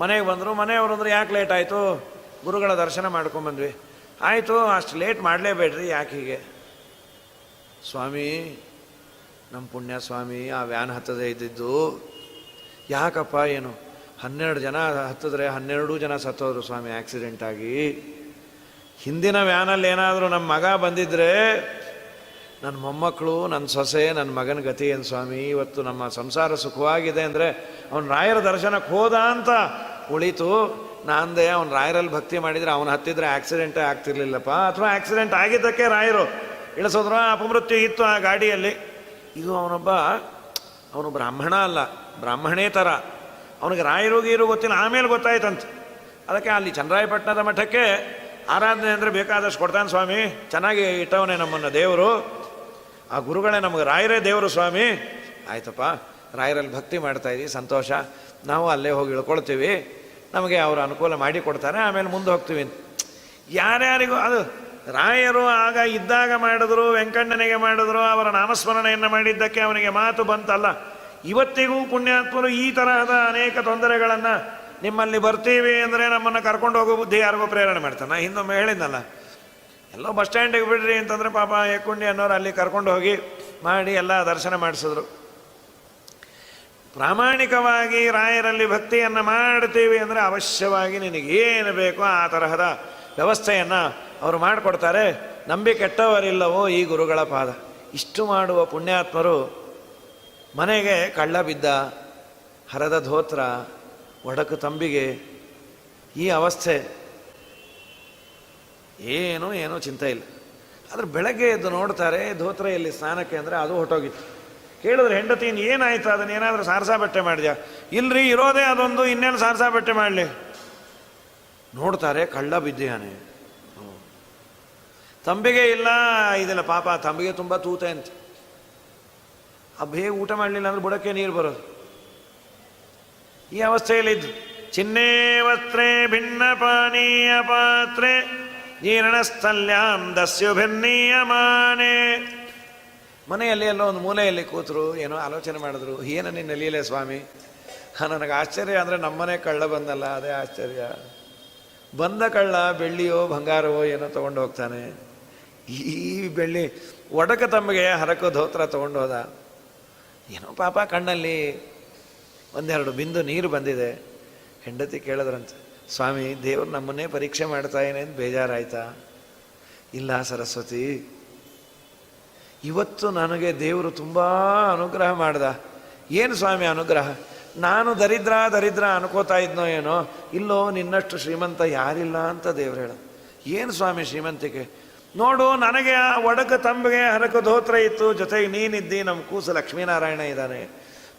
ಮನೆಗೆ ಬಂದರು. ಮನೆಯವರು ಅಂದ್ರೆ ಯಾಕೆ ಲೇಟ್ ಆಯಿತು? ಗುರುಗಳ ದರ್ಶನ ಮಾಡ್ಕೊಂಬಂದ್ವಿ. ಆಯಿತು, ಅಷ್ಟು ಲೇಟ್ ಮಾಡಲೇಬೇಡ್ರಿ, ಯಾಕೆ ಹೀಗೆ? ಸ್ವಾಮಿ ನಮ್ಮ ಪುಣ್ಯ ಸ್ವಾಮಿ, ಆ ವ್ಯಾನ್ ಹತ್ತದೇ ಇದ್ದಿದ್ದು. ಯಾಕಪ್ಪ ಏನು? 12 ಜನ ಹತ್ತಿದ್ರೆ 12 ಜನ ಸತ್ತೋದ್ರು ಸ್ವಾಮಿ ಆಕ್ಸಿಡೆಂಟಾಗಿ. ಹಿಂದಿನ ವ್ಯಾನಲ್ಲಿ ಏನಾದರೂ ನಮ್ಮ ಮಗ ಬಂದಿದ್ರೆ ನನ್ನ ಮೊಮ್ಮಕ್ಕಳು, ನನ್ನ ಸೊಸೆ, ನನ್ನ ಮಗನ ಗತಿ ಏನು ಸ್ವಾಮಿ? ಇವತ್ತು ನಮ್ಮ ಸಂಸಾರ ಸುಖವಾಗಿದೆ ಅಂದರೆ ಅವನು ರಾಯರ ದರ್ಶನಕ್ಕೆ ಹೋದ ಅಂತ ಉಳಿತು. ನಾಂದೆ ಅವನು ರಾಯರಲ್ಲಿ ಭಕ್ತಿ ಮಾಡಿದರೆ ಅವನು ಹತ್ತಿದ್ರೆ ಆಕ್ಸಿಡೆಂಟೇ ಆಗ್ತಿರ್ಲಿಲ್ಲಪ್ಪ, ಅಥವಾ ಆಕ್ಸಿಡೆಂಟ್ ಆಗಿದ್ದಕ್ಕೆ ರಾಯರು ಇಳಿಸೋದ್ರು, ಅಪಮೃತ್ಯು ಇತ್ತು ಆ ಗಾಡಿಯಲ್ಲಿ. ಇದು ಅವನು ಬ್ರಾಹ್ಮಣ ಅಲ್ಲ, ಬ್ರಾಹ್ಮಣೇ ಥರ. ಅವನಿಗೆ ರಾಯರು ಗೀರು ಗೊತ್ತಿಲ್ಲ, ಆಮೇಲೆ ಗೊತ್ತಾಯ್ತಂತೆ. ಅದಕ್ಕೆ ಅಲ್ಲಿ ಚನ್ನರಾಯಪಟ್ಟಣದ ಮಠಕ್ಕೆ ಆರಾಧನೆ ಅಂದರೆ ಬೇಕಾದಷ್ಟು ಕೊಡ್ತಾನೆ ಸ್ವಾಮಿ, ಚೆನ್ನಾಗಿ ಇಟ್ಟವನೇ ನಮ್ಮನ್ನು ದೇವರು, ಆ ಗುರುಗಳೇ ನಮಗೆ ರಾಯರೇ ದೇವರು ಸ್ವಾಮಿ. ಆಯ್ತಪ್ಪ, ರಾಯರಲ್ಲಿ ಭಕ್ತಿ ಮಾಡ್ತಾಯಿದ್ದೀವಿ, ಸಂತೋಷ. ನಾವು ಅಲ್ಲೇ ಹೋಗಿ ಇಳ್ಕೊಳ್ತೀವಿ, ನಮಗೆ ಅವರು ಅನುಕೂಲ ಮಾಡಿ ಕೊಡ್ತಾರೆ, ಆಮೇಲೆ ಮುಂದೆ ಹೋಗ್ತೀವಿ ಅಂತ. ಯಾರ್ಯಾರಿಗೂ ಅದು ರಾಯರು ಆಗ ಇದ್ದಾಗ ಮಾಡಿದ್ರು, ವೆಂಕಣ್ಣನಿಗೆ ಮಾಡಿದ್ರು, ಅವರ ನಾಮಸ್ಮರಣೆಯನ್ನು ಮಾಡಿದ್ದಕ್ಕೆ ಅವನಿಗೆ ಮಾತು ಬಂತಲ್ಲ. ಇವತ್ತಿಗೂ ಪುಣ್ಯಾತ್ಮರು ಈ ತರಹದ ಅನೇಕ ತೊಂದರೆಗಳನ್ನು, ನಿಮ್ಮಲ್ಲಿ ಬರ್ತೀವಿ ಅಂದರೆ ನಮ್ಮನ್ನು ಕರ್ಕೊಂಡು ಹೋಗೋ ಬುದ್ಧಿ ಯಾರಿಗೋ ಪ್ರೇರಣೆ ಮಾಡ್ತಾನೆ. ಹಿಂದೊಮ್ಮೆ ಹೇಳಿದ್ನಲ್ಲ, ಎಲ್ಲೋ ಬಸ್ ಸ್ಟ್ಯಾಂಡಿಗೆ ಬಿಡ್ರಿ ಅಂತಂದರೆ ಪಾಪ ಏಕುಂಡಿ ಅನ್ನೋರು ಅಲ್ಲಿ ಕರ್ಕೊಂಡು ಹೋಗಿ ಮಾಡಿ ಎಲ್ಲ ದರ್ಶನ ಮಾಡಿಸಿದ್ರು. ಪ್ರಾಮಾಣಿಕವಾಗಿ ರಾಯರಲ್ಲಿ ಭಕ್ತಿಯನ್ನು ಮಾಡ್ತೀವಿ ಅಂದರೆ ಅವಶ್ಯವಾಗಿ ನಿನಗೇನು ಬೇಕೋ ಆ ತರಹದ ವ್ಯವಸ್ಥೆಯನ್ನು ಅವರು ಮಾಡಿಕೊಡ್ತಾರೆ. ನಂಬಿ ಕೆಟ್ಟವರಿಲ್ಲವೋ ಈ ಗುರುಗಳ ಪಾದ. ಇಷ್ಟು ಮಾಡುವ ಪುಣ್ಯಾತ್ಮರು ಮನೆಗೆ ಕಳ್ಳ ಬಿದ್ದ, ಹರದ ಧೋತ್ರ, ಒಡಕು ತಂಬಿಗೆ, ಈ ಅವಸ್ಥೆ, ಏನೂ ಚಿಂತೆ ಇಲ್ಲ. ಆದರೆ ಬೆಳಗ್ಗೆ ಎದ್ದು ನೋಡ್ತಾರೆ ಧೋತ್ರ ಎಲ್ಲಿ ಸ್ನಾನಕ್ಕೆ ಅಂದರೆ ಅದು ಹೊಟ್ಟೋಗಿತ್ತು. ಕೇಳಿದ್ರೆ ಹೆಂಡತಿನ ಏನಾಯ್ತು, ಅದನ್ನ ಏನಾದರೂ ಸಾರಸಾ ಬಟ್ಟೆ ಮಾಡಿದ್ಯಾ? ಇಲ್ರಿ, ಇರೋದೇ ಅದೊಂದು, ಇನ್ನೇನು ಸಾರಸಾ ಬಟ್ಟೆ ಮಾಡಲಿ. ನೋಡ್ತಾರೆ ಕಳ್ಳ ಬಿದ್ದಾನೆ. ತಂಬಿಗೆ ಇಲ್ಲ, ಇದೆಲ್ಲ ಪಾಪ ತಂಬಿಗೆ ತುಂಬ ತೂತೆ ಅಂತ. ಬೇಗ ಊಟ ಮಾಡಲಿಲ್ಲ ಅಂದ್ರೆ ಬುಡಕ್ಕೆ ನೀರು ಬರೋದು. ಈ ಅವಸ್ಥೆಯಲ್ಲಿದ್ದು ಚಿನ್ನೇ ವಸ್ತ್ರೇ ಭಿನ್ನ ಪಾನೀಯ ಪಾತ್ರೆ ಜೀರ್ಣಸ್ಥಲ್ಯಾಂ ದಸ್ಯುಭಿನ್ನೀಯಮಾನೆ. ಮನೆಯಲ್ಲಿ ಎಲ್ಲೋ ಒಂದು ಮೂಲೆಯಲ್ಲಿ ಕೂತರು, ಏನೋ ಆಲೋಚನೆ ಮಾಡಿದ್ರು. ಏನು ನಿನ್ನ ಲೀಲೆ ಸ್ವಾಮಿ? ನನಗೆ ಆಶ್ಚರ್ಯ ಅಂದರೆ ನಮ್ಮನೆ ಕಳ್ಳ ಬಂದಲ್ಲ, ಅದೇ ಆಶ್ಚರ್ಯ. ಬಂದ ಕಳ್ಳ ಬೆಳ್ಳಿಯೋ ಬಂಗಾರವೋ ಏನೋ ತೊಗೊಂಡು ಹೋಗ್ತಾನೆ. ಈ ಬೆಳ್ಳಿ ಒಡಕ ತಮ್ಮಗೆ ಹರಕೋ ಧೋತ್ರ ತೊಗೊಂಡು ಹೋದ. ಏನೋ ಪಾಪ ಕಣ್ಣಲ್ಲಿ 1-2 ಬಿಂದು ನೀರು ಬಂದಿದೆ. ಹೆಂಡತಿ ಕೇಳಿದ್ರಂತೆ, ಸ್ವಾಮಿ ದೇವರು ನಮ್ಮನ್ನೇ ಪರೀಕ್ಷೆ ಮಾಡ್ತಾ ಏನೇನು ಬೇಜಾರಾಯ್ತಾ? ಇಲ್ಲ ಸರಸ್ವತಿ, ಇವತ್ತು ನನಗೆ ದೇವರು ತುಂಬ ಅನುಗ್ರಹ ಮಾಡ್ದ. ಏನು ಸ್ವಾಮಿ ಅನುಗ್ರಹ? ನಾನು ದರಿದ್ರ ಅನ್ಕೋತಾ ಇದ್ನೋ ಏನೋ, ಇಲ್ಲೋ ನಿನ್ನಷ್ಟು ಶ್ರೀಮಂತ ಯಾರಿಲ್ಲ ಅಂತ ದೇವ್ರು ಹೇಳ. ಏನು ಸ್ವಾಮಿ ಶ್ರೀಮಂತಿಕೆ? ನೋಡು, ನನಗೆ ಆ ಒಡಕ ತಂಬಿಗೆ ಹರಕ ಧೋತ್ರ ಇತ್ತು, ಜೊತೆಗೆ ನೀನಿದ್ದಿ, ನಮ್ಮ ಕೂಸು ಲಕ್ಷ್ಮೀನಾರಾಯಣ ಇದ್ದಾನೆ.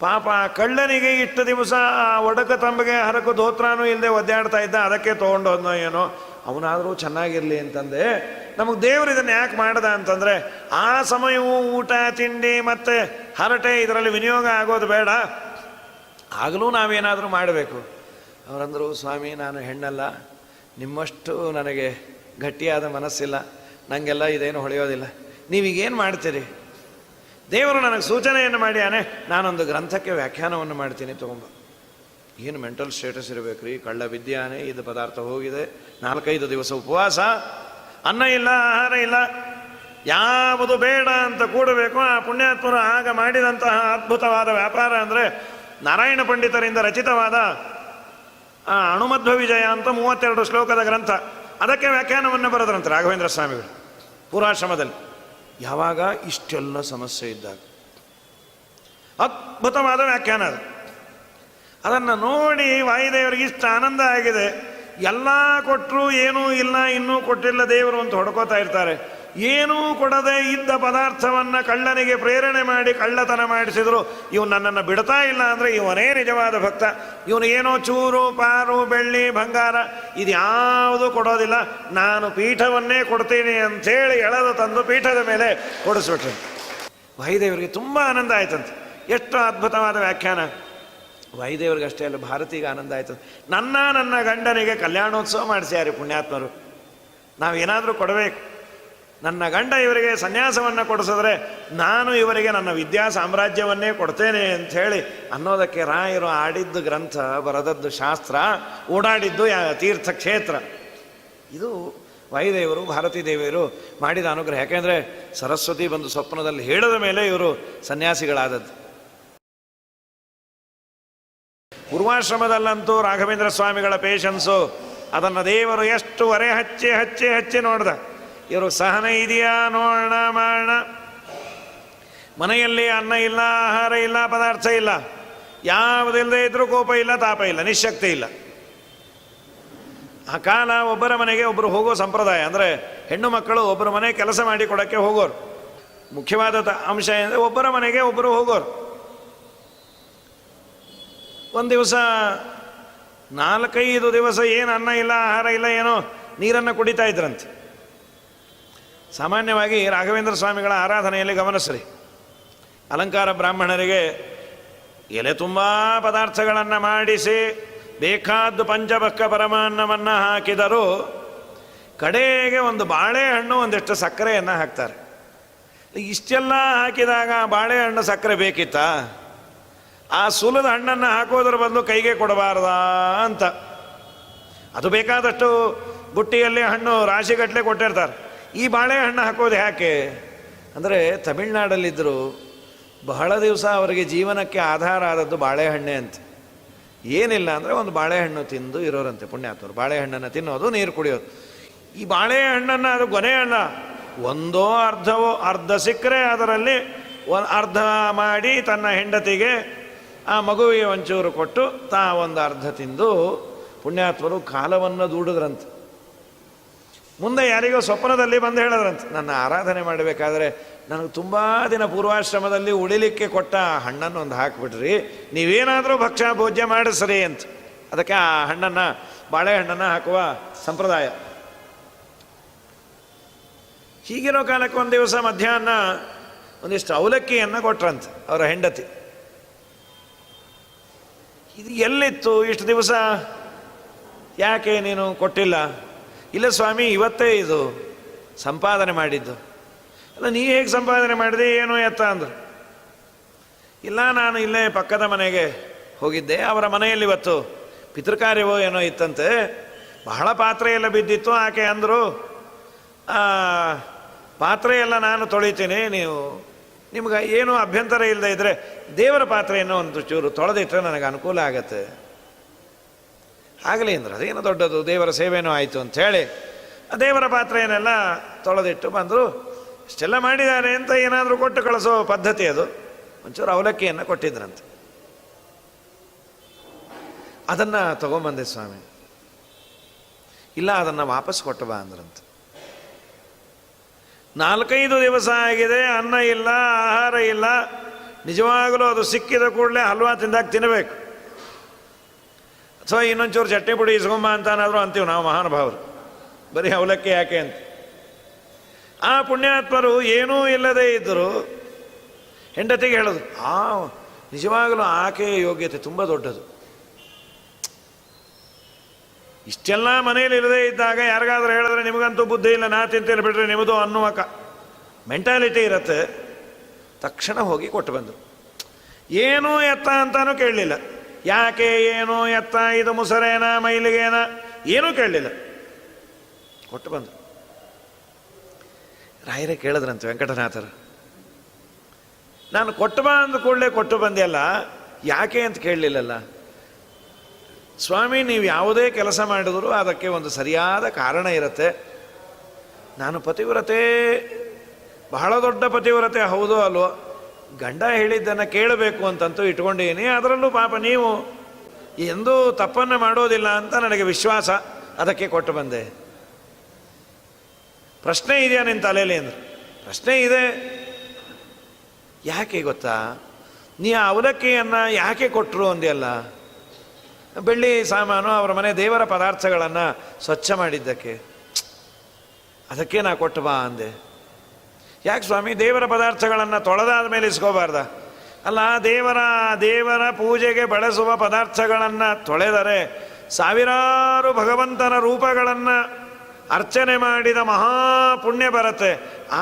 ಪಾಪ ಕಳ್ಳನಿಗೆ ಇಷ್ಟು ದಿವಸ ಆ ಒಡಕ ತಂಬಿಗೆ ಹರಕ ಧೋತ್ರನೂ ಇಲ್ಲದೆ ಒದ್ದಾಡ್ತಾ ಇದ್ದ, ಅದಕ್ಕೆ ತೊಗೊಂಡೋದ್ನೋ ಏನೋ. ಅವನಾದರೂ ಚೆನ್ನಾಗಿರಲಿ ಅಂತಂದೆ. ನಮಗೆ ದೇವರು ಇದನ್ನು ಯಾಕೆ ಮಾಡ್ದ ಅಂತಂದರೆ, ಆ ಸಮಯವೂ ಊಟ ತಿಂಡಿ ಮತ್ತು ಹರಟೆ ಇದರಲ್ಲಿ ವಿನಿಯೋಗ ಆಗೋದು ಬೇಡ. ಆಗಲೂ ನಾವೇನಾದರೂ ಮಾಡಬೇಕು. ಅವರಂದರು, ಸ್ವಾಮಿ ನಾನು ಹೆಣ್ಣಲ್ಲ, ನಿಮ್ಮಷ್ಟು ನನಗೆ ಗಟ್ಟಿಯಾದ ಮನಸ್ಸಿಲ್ಲ, ನನಗೆಲ್ಲ ಇದೇನು ಹೊಳೆಯೋದಿಲ್ಲ, ನೀವೀಗೇನು ಮಾಡ್ತೀರಿ? ದೇವರು ನನಗೆ ಸೂಚನೆಯನ್ನು ಮಾಡಿಯಾನೆ, ನಾನೊಂದು ಗ್ರಂಥಕ್ಕೆ ವ್ಯಾಖ್ಯಾನವನ್ನು ಮಾಡ್ತೀನಿ ತಗೊಂಬ. ಏನು ಮೆಂಟಲ್ ಸ್ಟೇಟಸ್ ಇರಬೇಕು ರೀ, ಕಳ್ಳ ವಿದ್ಯಾನೆ, ಇದು ಪದಾರ್ಥ ಹೋಗಿದೆ, 4-5 ದಿವಸ ಉಪವಾಸ, ಅನ್ನ ಇಲ್ಲ, ಆಹಾರ ಇಲ್ಲ, ಯಾವುದು ಬೇಡ ಅಂತ ಕೂಡಬೇಕು. ಆ ಪುಣ್ಯಾತ್ಮರು ಆಗ ಮಾಡಿದಂತಹ ಅದ್ಭುತವಾದ ವ್ಯಾಪಾರ ಅಂದರೆ ನಾರಾಯಣ ಪಂಡಿತರಿಂದ ರಚಿತವಾದ ಆ ಅಣುಮಧ್ವ ವಿಜಯ ಅಂತ 32 ಶ್ಲೋಕದ ಗ್ರಂಥ, ಅದಕ್ಕೆ ವ್ಯಾಖ್ಯಾನವನ್ನು ಬರೆದ್ರಂತೆ ರಾಘವೇಂದ್ರ ಸ್ವಾಮಿಗಳು ಪೂರ್ವಾಶ್ರಮದಲ್ಲಿ. ಯಾವಾಗ? ಇಷ್ಟೆಲ್ಲ ಸಮಸ್ಯೆ ಇದ್ದಾಗ. ಅದ್ಭುತವಾದ ವ್ಯಾಖ್ಯಾನ ಅದು. ಅದನ್ನು ನೋಡಿ ವಾಯುದೇವರಿಗೆ ಇಷ್ಟ ಆನಂದ ಆಗಿದೆ. ಎಲ್ಲ ಕೊಟ್ಟರು ಏನೂ ಇಲ್ಲ, ಇನ್ನೂ ಕೊಟ್ಟಿಲ್ಲ ದೇವರು ಅಂತ ಹೊಡ್ಕೋತಾ ಇರ್ತಾರೆ. ಏನೂ ಕೊಡದೆ ಇದ್ದ ಪದಾರ್ಥವನ್ನು ಕಳ್ಳನಿಗೆ ಪ್ರೇರಣೆ ಮಾಡಿ ಕಳ್ಳತನ ಮಾಡಿಸಿದ್ರು. ಇವನು ನನ್ನನ್ನು ಬಿಡ್ತಾ ಇಲ್ಲ ಅಂದರೆ ಇವನೇ ನಿಜವಾದ ಭಕ್ತ. ಇವನು ಏನೋ ಚೂರು ಪಾರು ಬೆಳ್ಳಿ ಬಂಗಾರ ಇದ್ಯಾವುದೂ ಕೊಡೋದಿಲ್ಲ, ನಾನು ಪೀಠವನ್ನೇ ಕೊಡ್ತೀನಿ ಅಂಥೇಳಿ ಎಳೆದು ತಂದು ಪೀಠದ ಮೇಲೆ ಕೊಡಿಸ್ಬಿಟ್ರು. ವಾಯುದೇವರಿಗೆ ತುಂಬ ಆನಂದ ಆಯ್ತಂತೆ. ಎಷ್ಟು ಅದ್ಭುತವಾದ ವ್ಯಾಖ್ಯಾನ! ವಾಯುದೇವರಿಗೆ ಅಷ್ಟೇ ಅಲ್ಲ, ಭಾರತಿಗೆ ಆನಂದ ಆಯ್ತು. ನನ್ನ ಗಂಡನಿಗೆ ಕಲ್ಯಾಣೋತ್ಸವ ಮಾಡಿಸ್ಯಾರಿ ಪುಣ್ಯಾತ್ಮರು. ನಾವೇನಾದರೂ ಕೊಡಬೇಕು. ನನ್ನ ಗಂಡ ಇವರಿಗೆ ಸನ್ಯಾಸವನ್ನು ಕೊಡಿಸಿದ್ರೆ ನಾನು ಇವರಿಗೆ ನನ್ನ ವಿದ್ಯಾ ಸಾಮ್ರಾಜ್ಯವನ್ನೇ ಕೊಡ್ತೇನೆ ಅಂಥೇಳಿ ಅನ್ನೋದಕ್ಕೆ ರಾಯರು ಆಡಿದ್ದು ಗ್ರಂಥ, ಬರೆದದ್ದು ಶಾಸ್ತ್ರ, ಓಡಾಡಿದ್ದು ತೀರ್ಥಕ್ಷೇತ್ರ. ಇದು ವಾಯುದೇವರು ಭಾರತೀ ದೇವಿಯರು ಮಾಡಿದ ಅನುಗ್ರಹ. ಯಾಕೆಂದರೆ ಸರಸ್ವತಿ ಬಂದು ಸ್ವಪ್ನದಲ್ಲಿ ಹೇಳಿದ ಮೇಲೆ ಇವರು ಸನ್ಯಾಸಿಗಳಾದದ್ದು. ಪೂರ್ವಾಶ್ರಮದಲ್ಲಂತೂ ರಾಘವೇಂದ್ರ ಸ್ವಾಮಿಗಳ ಪೇಷನ್ಸು, ಅದನ್ನು ದೇವರು ಎಷ್ಟು ಹೊರೆ ಹಚ್ಚಿ ಹಚ್ಚಿ ಹಚ್ಚಿ ನೋಡ್ದ. ಇವರು ಸಹನ ಇದೆಯಾ ನೋಡೋಣ ಮಾಡೋಣ. ಮನೆಯಲ್ಲಿ ಅನ್ನ ಇಲ್ಲ, ಆಹಾರ ಇಲ್ಲ, ಪದಾರ್ಥ ಇಲ್ಲ, ಯಾವುದಿಲ್ಲದೆ ಇದ್ರೂ ಕೋಪ ಇಲ್ಲ, ತಾಪ ಇಲ್ಲ, ನಿಶ್ಶಕ್ತಿ ಇಲ್ಲ. ಆ ಕಾಲ ಒಬ್ಬರ ಮನೆಗೆ ಒಬ್ಬರು ಹೋಗೋ ಸಂಪ್ರದಾಯ. ಅಂದರೆ ಹೆಣ್ಣು ಮಕ್ಕಳು ಒಬ್ಬರ ಮನೆ ಕೆಲಸ ಮಾಡಿ ಕೊಡೋಕ್ಕೆ ಹೋಗೋರು. ಮುಖ್ಯವಾದ ಅಂಶ ಅಂದರೆ ಒಬ್ಬರ ಮನೆಗೆ ಒಬ್ಬರು ಹೋಗೋರು. ಒಂದು ದಿವಸ 4-5 ದಿವಸ ಏನು ಅನ್ನ ಇಲ್ಲ, ಆಹಾರ ಇಲ್ಲ, ಏನೋ ನೀರನ್ನು ಕುಡಿತಾ ಇದ್ರಂತೆ. ಸಾಮಾನ್ಯವಾಗಿ ರಾಘವೇಂದ್ರ ಸ್ವಾಮಿಗಳ ಆರಾಧನೆಯಲ್ಲಿ ಗಮನಿಸ್ರಿ, ಅಲಂಕಾರ ಬ್ರಾಹ್ಮಣರಿಗೆ ಎಲೆ ತುಂಬ ಪದಾರ್ಥಗಳನ್ನು ಮಾಡಿಸಿ ಬೇಕಾದ್ದು ಪಂಚಭಕ್ಕ ಪರಮಾನ್ನವನ್ನು ಹಾಕಿದರೂ ಕಡೆಗೆ ಒಂದು ಬಾಳೆಹಣ್ಣು, ಒಂದಿಷ್ಟು ಸಕ್ಕರೆಯನ್ನು ಹಾಕ್ತಾರೆ. ಇಷ್ಟೆಲ್ಲ ಹಾಕಿದಾಗ ಬಾಳೆಹಣ್ಣು ಸಕ್ಕರೆ ಬೇಕಿತ್ತಾ? ಆ ಸುಲದ ಹಣ್ಣನ್ನು ಹಾಕೋದ್ರ ಬದಲು ಕೈಗೆ ಕೊಡಬಾರ್ದಾ ಅಂತ. ಅದು ಬೇಕಾದಷ್ಟು ಬುಟ್ಟಿಯಲ್ಲಿ ಹಣ್ಣು ರಾಶಿಗಟ್ಟಲೆ ಕೊಟ್ಟಿರ್ತಾರೆ. ಈ ಬಾಳೆಹಣ್ಣು ಹಾಕೋದು ಯಾಕೆ ಅಂದರೆ, ತಮಿಳ್ನಾಡಲ್ಲಿದ್ದರು ಬಹಳ ದಿವಸ ಅವರಿಗೆ ಜೀವನಕ್ಕೆ ಆಧಾರ ಆದದ್ದು ಬಾಳೆಹಣ್ಣೆ ಅಂತ. ಏನಿಲ್ಲ ಅಂದರೆ ಒಂದು ಬಾಳೆಹಣ್ಣು ತಿಂದು ಇರೋರಂತೆ ಪುಣ್ಯಾತ್ಮರು. ಬಾಳೆಹಣ್ಣನ್ನು ತಿನ್ನೋದು, ನೀರು ಕುಡಿಯೋದು. ಈ ಬಾಳೆಹಣ್ಣನ್ನು ಅದು ಗೊನೆ ಹಣ್ಣ, ಒಂದೋ ಅರ್ಧವೋ, ಅರ್ಧ ಸಿಕ್ಕರೆ ಅದರಲ್ಲಿ ಅರ್ಧ ಮಾಡಿ ತನ್ನ ಹೆಂಡತಿಗೆ, ಆ ಮಗುವಿಗೆ ಒಂಚೂರು ಕೊಟ್ಟು ತಾ ಒಂದು ಅರ್ಧ ತಿಂದು ಪುಣ್ಯಾತ್ಮರು ಕಾಲವನ್ನು ದೂಡಿದ್ರಂತೆ. ಮುಂದೆ ಯಾರಿಗೋ ಸ್ವಪ್ನದಲ್ಲಿ ಬಂದು ಹೇಳಿದ್ರಂತೆ, ನನ್ನ ಆರಾಧನೆ ಮಾಡಬೇಕಾದ್ರೆ ನನಗೆ ತುಂಬ ದಿನ ಪೂರ್ವಾಶ್ರಮದಲ್ಲಿ ಉಳಿಲಿಕ್ಕೆ ಕೊಟ್ಟ ಹಣ್ಣನ್ನು ಒಂದು ಹಾಕಿಬಿಟ್ರಿ, ನೀವೇನಾದರೂ ಭಕ್ಷ್ಯ ಭೋಜ್ಯ ಮಾಡಿಸ್ರಿ ಅಂತ. ಅದಕ್ಕೆ ಆ ಹಣ್ಣನ್ನು, ಬಾಳೆಹಣ್ಣನ್ನು ಹಾಕುವ ಸಂಪ್ರದಾಯ. ಹೀಗಿರೋ ಕಾಲಕ್ಕೆ ಒಂದು ದಿವಸ ಮಧ್ಯಾಹ್ನ ಒಂದಿಷ್ಟು ಅವಲಕ್ಕಿಯನ್ನು ಕೊಟ್ರಂತೆ ಅವರ ಹೆಂಡತಿ. ಇದು ಎಲ್ಲಿತ್ತು ಇಷ್ಟು ದಿವಸ, ಯಾಕೆ ನೀನು ಕೊಟ್ಟಿಲ್ಲ? ಇಲ್ಲ ಸ್ವಾಮಿ, ಇವತ್ತೇ ಇದು ಸಂಪಾದನೆ ಮಾಡಿದ್ದು. ಅಲ್ಲ, ನೀ ಹೇಗೆ ಸಂಪಾದನೆ ಮಾಡಿದೆ, ಏನು ಎತ್ತ ಅಂದರು. ಇಲ್ಲ, ನಾನು ಇಲ್ಲೇ ಪಕ್ಕದ ಮನೆಗೆ ಹೋಗಿದ್ದೆ, ಅವರ ಮನೆಯಲ್ಲಿ ಇವತ್ತು ಪಿತೃಕಾರ್ಯವೋ ಏನೋ ಇತ್ತಂತೆ, ಬಹಳ ಪಾತ್ರೆ ಎಲ್ಲ ಬಿದ್ದಿತ್ತು. ಆಕೆ ಅಂದರು, ಪಾತ್ರೆ ಎಲ್ಲ ನಾನು ತೊಳಿತೀನಿ, ನಿಮ್ಗೆ ಏನೂ ಅಭ್ಯಂತರ ಇಲ್ಲದೆ ಇದ್ದರೆ ದೇವರ ಪಾತ್ರೆಯನ್ನು ಒಂದು ಚೂರು ತೊಳೆದಿಟ್ಟರೆ ನನಗೆ ಅನುಕೂಲ ಆಗತ್ತೆ. ಆಗಲಿ ಅಂದ್ರೆ, ಅದೇನು ದೊಡ್ಡದು, ದೇವರ ಸೇವೆನೂ ಆಯಿತು ಅಂಥೇಳಿ ದೇವರ ಪಾತ್ರೆಯನ್ನೆಲ್ಲ ತೊಳೆದಿಟ್ಟು ಬಂದರು. ಇಷ್ಟೆಲ್ಲ ಮಾಡಿದ್ದಾರೆ ಅಂತ ಏನಾದರೂ ಕೊಟ್ಟು ಕಳಿಸೋ ಪದ್ಧತಿ ಅದು. ಒಂಚೂರು ಅವಲಕ್ಕಿಯನ್ನು ಕೊಟ್ಟಿದ್ರಂತೆ. ಅದನ್ನು ತಗೊಂಬಂದೆ ಸ್ವಾಮಿ. ಇಲ್ಲ, ಅದನ್ನು ವಾಪಸ್ ಕೊಟ್ಟು ಬಾ ಅಂದ್ರಂತೆ. 4-5 ದಿವಸ ಆಗಿದೆ, ಅನ್ನ ಇಲ್ಲ, ಆಹಾರ ಇಲ್ಲ. ನಿಜವಾಗಲೂ ಅದು ಸಿಕ್ಕಿದ ಕೂಡಲೇ ಹಲ್ವಾ ತಿಂದಾಗ ತಿನ್ನಬೇಕು, ಅಥವಾ ಇನ್ನೊಂಚೂರು ಚಟ್ನಿ ಪುಡಿ ಇಸ್ಕೊಂಬ ಅಂತನಾದರೂ ಅಂತೀವಿ ನಾವು ಮಹಾನುಭಾವರು. ಬರೀ ಅವಲಕ್ಕಿ ಯಾಕೆ ಅಂತ. ಆ ಪುಣ್ಯಾತ್ಮರು ಏನೂ ಇಲ್ಲದೇ ಇದ್ದರು. ಹೆಂಡತಿಗೆ ಹೇಳೋದು, ನಿಜವಾಗಲೂ ಆಕೆಯ ಯೋಗ್ಯತೆ ತುಂಬ ದೊಡ್ಡದು. ಇಷ್ಟೆಲ್ಲ ಮನೇಲಿ ಇರದೇ ಇದ್ದಾಗ ಯಾರಿಗಾದ್ರೂ ಹೇಳಿದ್ರೆ ನಿಮಗಂತೂ ಬುದ್ಧಿ ಇಲ್ಲ, ನಾ ತಿಂತೇನೆ ಬಿಡ್ರಿ ನಿಮ್ಮದು ಅನ್ನುವ ಮೆಂಟಾಲಿಟಿ ಇರತ್ತೆ. ತಕ್ಷಣ ಹೋಗಿ ಕೊಟ್ಟು ಬಂದರು. ಏನೂ ಎತ್ತ ಅಂತಾನೂ ಕೇಳಲಿಲ್ಲ. ಯಾಕೆ, ಏನು, ಎತ್ತ, ಇದು ಮುಸರೇನ, ಮೈಲಿಗೇನ, ಏನೂ ಕೇಳಲಿಲ್ಲ. ಕೊಟ್ಟು ಬಂದರು. ರಾಯರೇ ಕೇಳಿದ್ರಂತೆ ವೆಂಕಟನಾಥರು, ನಾನು ಕೊಟ್ಟು ಬಾ ಅಂದ ಕೂಡಲೇ ಕೊಟ್ಟು ಬಂದೆಯಲ್ಲ, ಯಾಕೆ ಅಂತ ಕೇಳಲಿಲ್ಲಲ್ಲ. ಸ್ವಾಮಿ, ನೀವು ಯಾವುದೇ ಕೆಲಸ ಮಾಡಿದರೂ ಅದಕ್ಕೆ ಒಂದು ಸರಿಯಾದ ಕಾರಣ ಇರುತ್ತೆ. ನಾನು ಪತಿವ್ರತೆ, ಬಹಳ ದೊಡ್ಡ ಪತಿವ್ರತೆ ಹೌದೋ ಅಲ್ವೋ, ಗಂಡ ಹೇಳಿದ್ದನ್ನು ಕೇಳಬೇಕು ಅಂತಂತೂ ಇಟ್ಕೊಂಡಿದ್ದೀನಿ. ಅದರಲ್ಲೂ ಪಾಪ ನೀವು ಎಂದೂ ತಪ್ಪನ್ನು ಮಾಡೋದಿಲ್ಲ ಅಂತ ನನಗೆ ವಿಶ್ವಾಸ, ಅದಕ್ಕೆ ಕೊಟ್ಟು ಬಂದೆ. ಪ್ರಶ್ನೆ ಇದೆಯಾ ನಿನ್ನ ತಲೆಯಲ್ಲಿ ಅಂದ್ರೆ? ಪ್ರಶ್ನೆ ಇದೆ. ಯಾಕೆ ಗೊತ್ತಾ, ನೀ ಆ ಅವಲಕ್ಕಿಯನ್ನು ಯಾಕೆ ಕೊಟ್ಟರು ಅಂದೆಯಲ್ಲ, ಬೆಳ್ಳಿ ಸಾಮಾನು, ಅವರ ಮನೆ ದೇವರ ಪದಾರ್ಥಗಳನ್ನು ಸ್ವಚ್ಛ ಮಾಡಿದ್ದಕ್ಕೆ, ಅದಕ್ಕೆ ನಾ ಕೊಟ್ಟು ಬಾ ಅಂದೆ. ಯಾಕೆ ಸ್ವಾಮಿ, ದೇವರ ಪದಾರ್ಥಗಳನ್ನು ತೊಳೆದಾದ ಮೇಲೆ ಇಸ್ಕೋಬಾರ್ದ? ಅಲ್ಲ, ದೇವರ ಪೂಜೆಗೆ ಬಳಸುವ ಪದಾರ್ಥಗಳನ್ನು ತೊಳೆದರೆ ಸಾವಿರಾರು ಭಗವಂತನ ರೂಪಗಳನ್ನು ಅರ್ಚನೆ ಮಾಡಿದ ಮಹಾಪುಣ್ಯ ಬರುತ್ತೆ.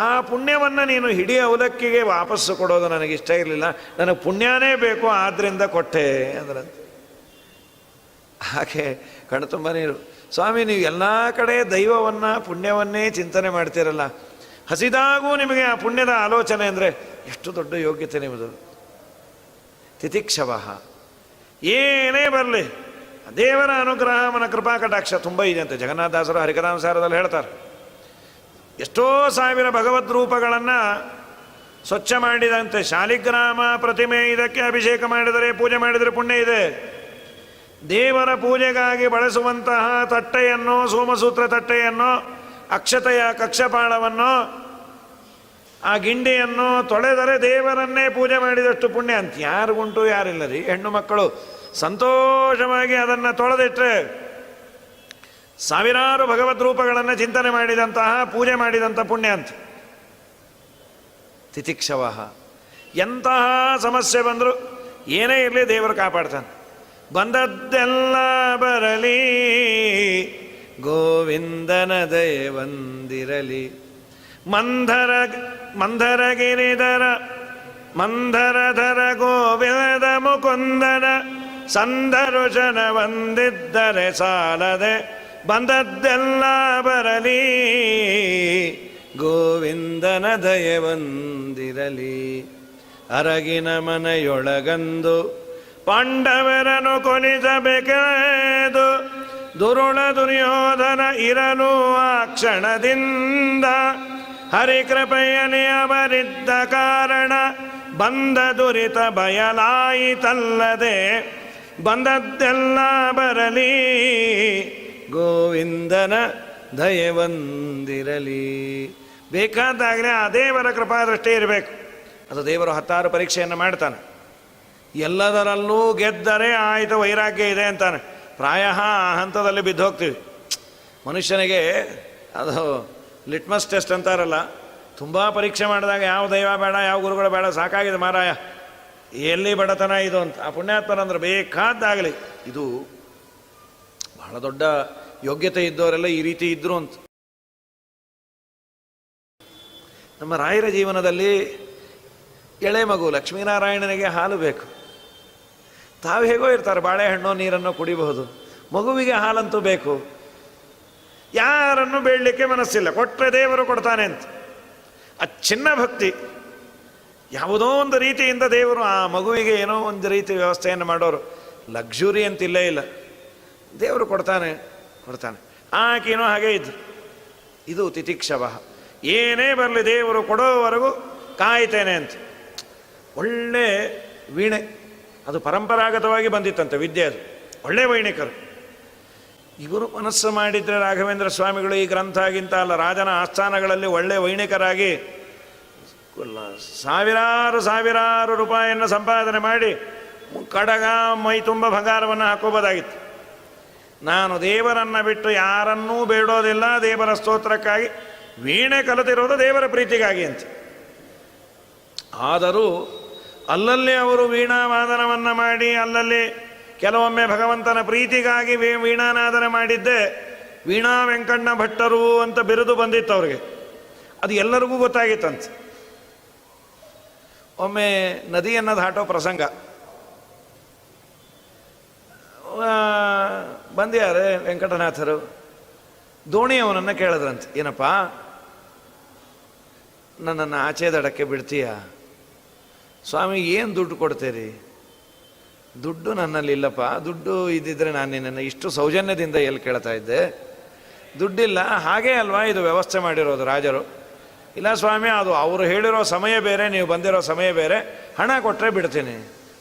ಆ ಪುಣ್ಯವನ್ನು ನೀನು ಹಿಡಿ ಅವಲಕ್ಕಿಗೆ ವಾಪಸ್ಸು ಕೊಡೋದು ನನಗಿಷ್ಟ ಇರಲಿಲ್ಲ, ನನಗೆ ಪುಣ್ಯನೇ ಬೇಕು, ಆದ್ದರಿಂದ ಕೊಟ್ಟೆ ಅಂದ್ರಂತೆ. ಹಾಗೆ ಕಣ್ತುಂಬ ನೀರು. ಸ್ವಾಮಿ, ನೀವು ಎಲ್ಲ ಕಡೆ ದೈವವನ್ನು ಪುಣ್ಯವನ್ನೇ ಚಿಂತನೆ ಮಾಡ್ತೀರಲ್ಲ, ಹಸಿದಾಗೂ ನಿಮಗೆ ಆ ಪುಣ್ಯದ ಆಲೋಚನೆ ಅಂದರೆ ಎಷ್ಟು ದೊಡ್ಡ ಯೋಗ್ಯತೆ ನಿಮ್ಮದು. ತಿತಿಕ್ಷವ, ಏನೇ ಬರಲಿ ದೇವರ ಅನುಗ್ರಹ, ಮನ ಕೃಪಾ ಕಟಾಕ್ಷ ತುಂಬ ಇದೆ ಅಂತೆ. ಜಗನ್ನಾಥದಾಸರು ಹರಿಕಥಾನುಸಾರದಲ್ಲಿ ಹೇಳ್ತಾರೆ, ಎಷ್ಟೋ ಸಾವಿರ ಭಗವದ್ ರೂಪಗಳನ್ನು ಸ್ವಚ್ಛ ಮಾಡಿದಂತೆ. ಶಾಲಿಗ್ರಾಮ ಪ್ರತಿಮೆ, ಇದಕ್ಕೆ ಅಭಿಷೇಕ ಮಾಡಿದರೆ, ಪೂಜೆ ಮಾಡಿದರೆ ಪುಣ್ಯ ಇದೆ. ದೇವರ ಪೂಜೆಗಾಗಿ ಬಳಸುವಂತಹ ತಟ್ಟೆಯನ್ನು, ಸೋಮಸೂತ್ರ ತಟ್ಟೆಯನ್ನು, ಅಕ್ಷತೆಯ ಕಕ್ಷಪಾಳವನ್ನು, ಆ ಗಿಂಡಿಯನ್ನು ತೊಳೆದರೆ ದೇವರನ್ನೇ ಪೂಜೆ ಮಾಡಿದಷ್ಟು ಪುಣ್ಯ ಅಂತ. ಯಾರಿಗುಂಟು, ಯಾರಿಲ್ಲ ರೀ. ಹೆಣ್ಣು ಮಕ್ಕಳು ಸಂತೋಷವಾಗಿ ಅದನ್ನು ತೊಳೆದಿಟ್ಟರೆ ಸಾವಿರಾರು ಭಗವದ್ ರೂಪಗಳನ್ನು ಚಿಂತನೆ ಮಾಡಿದಂತಹ, ಪೂಜೆ ಮಾಡಿದಂಥ ಪುಣ್ಯ ಅಂತ. ತಿತಿಕ್ಷವ, ಎಂತಹ ಸಮಸ್ಯೆ ಬಂದರೂ ಏನೇ ಇರಲಿ ದೇವರು ಕಾಪಾಡ್ತಾನೆ. ಬಂದದ್ದೆಲ್ಲ ಬರಲಿ ಗೋವಿಂದನ ದಯವಂದಿರಲಿ. ಮಂಧರಗಿರಿಧರ ಮಂಧರಧರ ಗೋವಿಂದ ಮುಕುಂದನ ಸಂದರುಶನ ಬಂದಿದ್ದರೆ ಸಾಲದೆ. ಬಂದದ್ದೆಲ್ಲ ಬರಲಿ ಗೋವಿಂದನ ದಯವಂದಿರಲಿ. ಅರಗಿನ ಮನೆಯೊಳಗಂದು ಪಾಂಡವರನು ಕೊಲಿಸಬೇಕೆಂದು ದುರುಳ ದುರ್ಯೋಧನ ಇರಲು ಆ ಕ್ಷಣದಿಂದ ಹರಿಕೃಪೆಯಲ್ಲಿ ಅವರಿದ್ದ ಕಾರಣ ಬಂದ ದುರಿತ ಬಯಲಾಯಿತಲ್ಲದೆ. ಬಂದದ್ದೆಲ್ಲ ಬರಲಿ ಗೋವಿಂದನ ದಯವಂದಿರಲಿ. ಬೇಕಾದಾಗಲೇ ಆ ದೇವರ ಕೃಪಾದೃಷ್ಟಿ ಇರಬೇಕು. ಅದು ದೇವರು ಹತ್ತಾರು ಪರೀಕ್ಷೆಯನ್ನು ಮಾಡ್ತಾನೆ. ಎಲ್ಲದರಲ್ಲೂ ಗೆದ್ದರೆ ಆಯಿತು, ವೈರಾಗ್ಯ ಇದೆ ಅಂತಾನೆ. ಪ್ರಾಯ ಆ ಹಂತದಲ್ಲಿ ಬಿದ್ದು ಹೋಗ್ತೀವಿ. ಮನುಷ್ಯನಿಗೆ ಅದು ಲಿಟ್ಮಸ್ ಟೆಸ್ಟ್ ಅಂತಾರಲ್ಲ, ತುಂಬ ಪರೀಕ್ಷೆ ಮಾಡಿದಾಗ ಯಾವ ದೈವ ಬೇಡ, ಯಾವ ಗುರುಗಳು ಬೇಡ, ಸಾಕಾಗಿದೆ ಮಾರಾಯ, ಎಲ್ಲಿ ಬಡತನ ಇದು ಅಂತ. ಆ ಪುಣ್ಯಾತ್ಮರಂದ್ರೆ ಬೇಕಾದ್ದಾಗಲಿ. ಇದು ಬಹಳ ದೊಡ್ಡ ಯೋಗ್ಯತೆ ಇದ್ದವರೆಲ್ಲ ಈ ರೀತಿ ಇದ್ದರು ಅಂತ. ನಮ್ಮ ರಾಯರ ಜೀವನದಲ್ಲಿ ಎಳೆ ಮಗು ಲಕ್ಷ್ಮೀನಾರಾಯಣನಿಗೆ ಹಾಲು ಬೇಕು. ತಾವು ಹೇಗೋ ಇರ್ತಾರೆ, ಬಾಳೆಹಣ್ಣು ನೀರನ್ನು ಕುಡಿಬಹುದು, ಮಗುವಿಗೆ ಹಾಲಂತೂ ಬೇಕು. ಯಾರನ್ನು ಬೇಡಲಿಕ್ಕೆ ಮನಸ್ಸಿಲ್ಲ, ಕೊಟ್ಟರೆ ದೇವರು ಕೊಡ್ತಾನೆ ಅಂತ. ಆ ಚಿನ್ನ ಭಕ್ತಿ. ಯಾವುದೋ ಒಂದು ರೀತಿಯಿಂದ ದೇವರು ಆ ಮಗುವಿಗೆ ಏನೋ ಒಂದು ರೀತಿ ವ್ಯವಸ್ಥೆಯನ್ನು ಮಾಡೋರು. ಲಕ್ಸುರಿ ಅಂತ ಇಲ್ಲೇ ಇಲ್ಲ, ದೇವರು ಕೊಡ್ತಾನೆ. ಆಕೆನೋ ಹಾಗೆ ಇದ್ದು. ಇದು ತಿತಿಕ್ಷವ. ಏನೇ ಬರಲಿ ದೇವರು ಕೊಡೋವರೆಗೂ ಕಾಯ್ತೇನೆ ಅಂತ. ಒಳ್ಳೆ ವೀಣೆ, ಅದು ಪರಂಪರಾಗತವಾಗಿ ಬಂದಿತ್ತಂತೆ ವಿದ್ಯೆ. ಅದು ಒಳ್ಳೆ ವೈಣಿಕರು. ಇವರು ಮನಸ್ಸು ಮಾಡಿದರೆ ರಾಘವೇಂದ್ರ ಸ್ವಾಮಿಗಳು ಈ ಗ್ರಂಥ ಆಗಿಂತ ಅಲ್ಲ, ರಾಜನ ಆಸ್ಥಾನಗಳಲ್ಲಿ ಒಳ್ಳೆ ವೈಣಿಕರಾಗಿ ಸಾವಿರಾರು ರೂಪಾಯಿಯನ್ನು ಸಂಪಾದನೆ ಮಾಡಿ ಕಡಗ ಮೈ ತುಂಬ ಬಂಗಾರವನ್ನು ಹಾಕೋಬೋದಾಗಿತ್ತು. ನಾನು ದೇವರನ್ನು ಬಿಟ್ಟು ಯಾರನ್ನೂ ಬೇಡೋದಿಲ್ಲ, ದೇವರ ಸ್ತೋತ್ರಕ್ಕಾಗಿ ವೀಣೆ ಕಲಿತಿರೋದು ದೇವರ ಪ್ರೀತಿಗಾಗಿ ಅಂತ. ಆದರೂ ಅಲ್ಲಲ್ಲಿ ಅವರು ವೀಣಾವಾದನವನ್ನು ಮಾಡಿ ಅಲ್ಲಲ್ಲಿ ಕೆಲವೊಮ್ಮೆ ಭಗವಂತನ ಪ್ರೀತಿಗಾಗಿ ವೀಣಾನಾದನ ಮಾಡಿದ್ದೆ ವೀಣಾ ವೆಂಕಣ್ಣ ಭಟ್ಟರು ಅಂತ ಬಿರುದು ಬಂದಿತ್ತು ಅವ್ರಿಗೆ. ಅದು ಎಲ್ಲರಿಗೂ ಗೊತ್ತಾಗಿತ್ತಂತೆ. ಒಮ್ಮೆ ನದಿಯನ್ನು ದಾಟೋ ಪ್ರಸಂಗ ಬಂದ್ಯಾರೆ ವೆಂಕಟನಾಥರು. ದೋಣಿಯವನನ್ನು ಕೇಳಿದ್ರಂತೆ, ಏನಪ್ಪ ನನ್ನನ್ನು ಆಚೆ ದಡಕ್ಕೆ ಬಿಡ್ತೀಯ? ಸ್ವಾಮಿ ಏನು ದುಡ್ಡು ಕೊಡ್ತೀರಿ? ದುಡ್ಡು ನನ್ನಲ್ಲಿ ಇಲ್ಲಪ್ಪ, ದುಡ್ಡು ಇದ್ದಿದ್ರೆ ನಾನು ನಿನ್ನನ್ನು ಇಷ್ಟು ಸೌಜನ್ಯದಿಂದ ಎಲ್ಲಿ ಕೇಳ್ತಾ ಇದ್ದೆ? ದುಡ್ಡಿಲ್ಲ. ಹಾಗೇ ಅಲ್ವಾ ಇದು ವ್ಯವಸ್ಥೆ ಮಾಡಿರೋದು ರಾಜರು? ಇಲ್ಲ ಸ್ವಾಮಿ, ಅದು ಅವರು ಹೇಳಿರೋ ಸಮಯ ಬೇರೆ, ನೀವು ಬಂದಿರೋ ಸಮಯ ಬೇರೆ, ಹಣ ಕೊಟ್ಟರೆ ಬಿಡ್ತೀನಿ.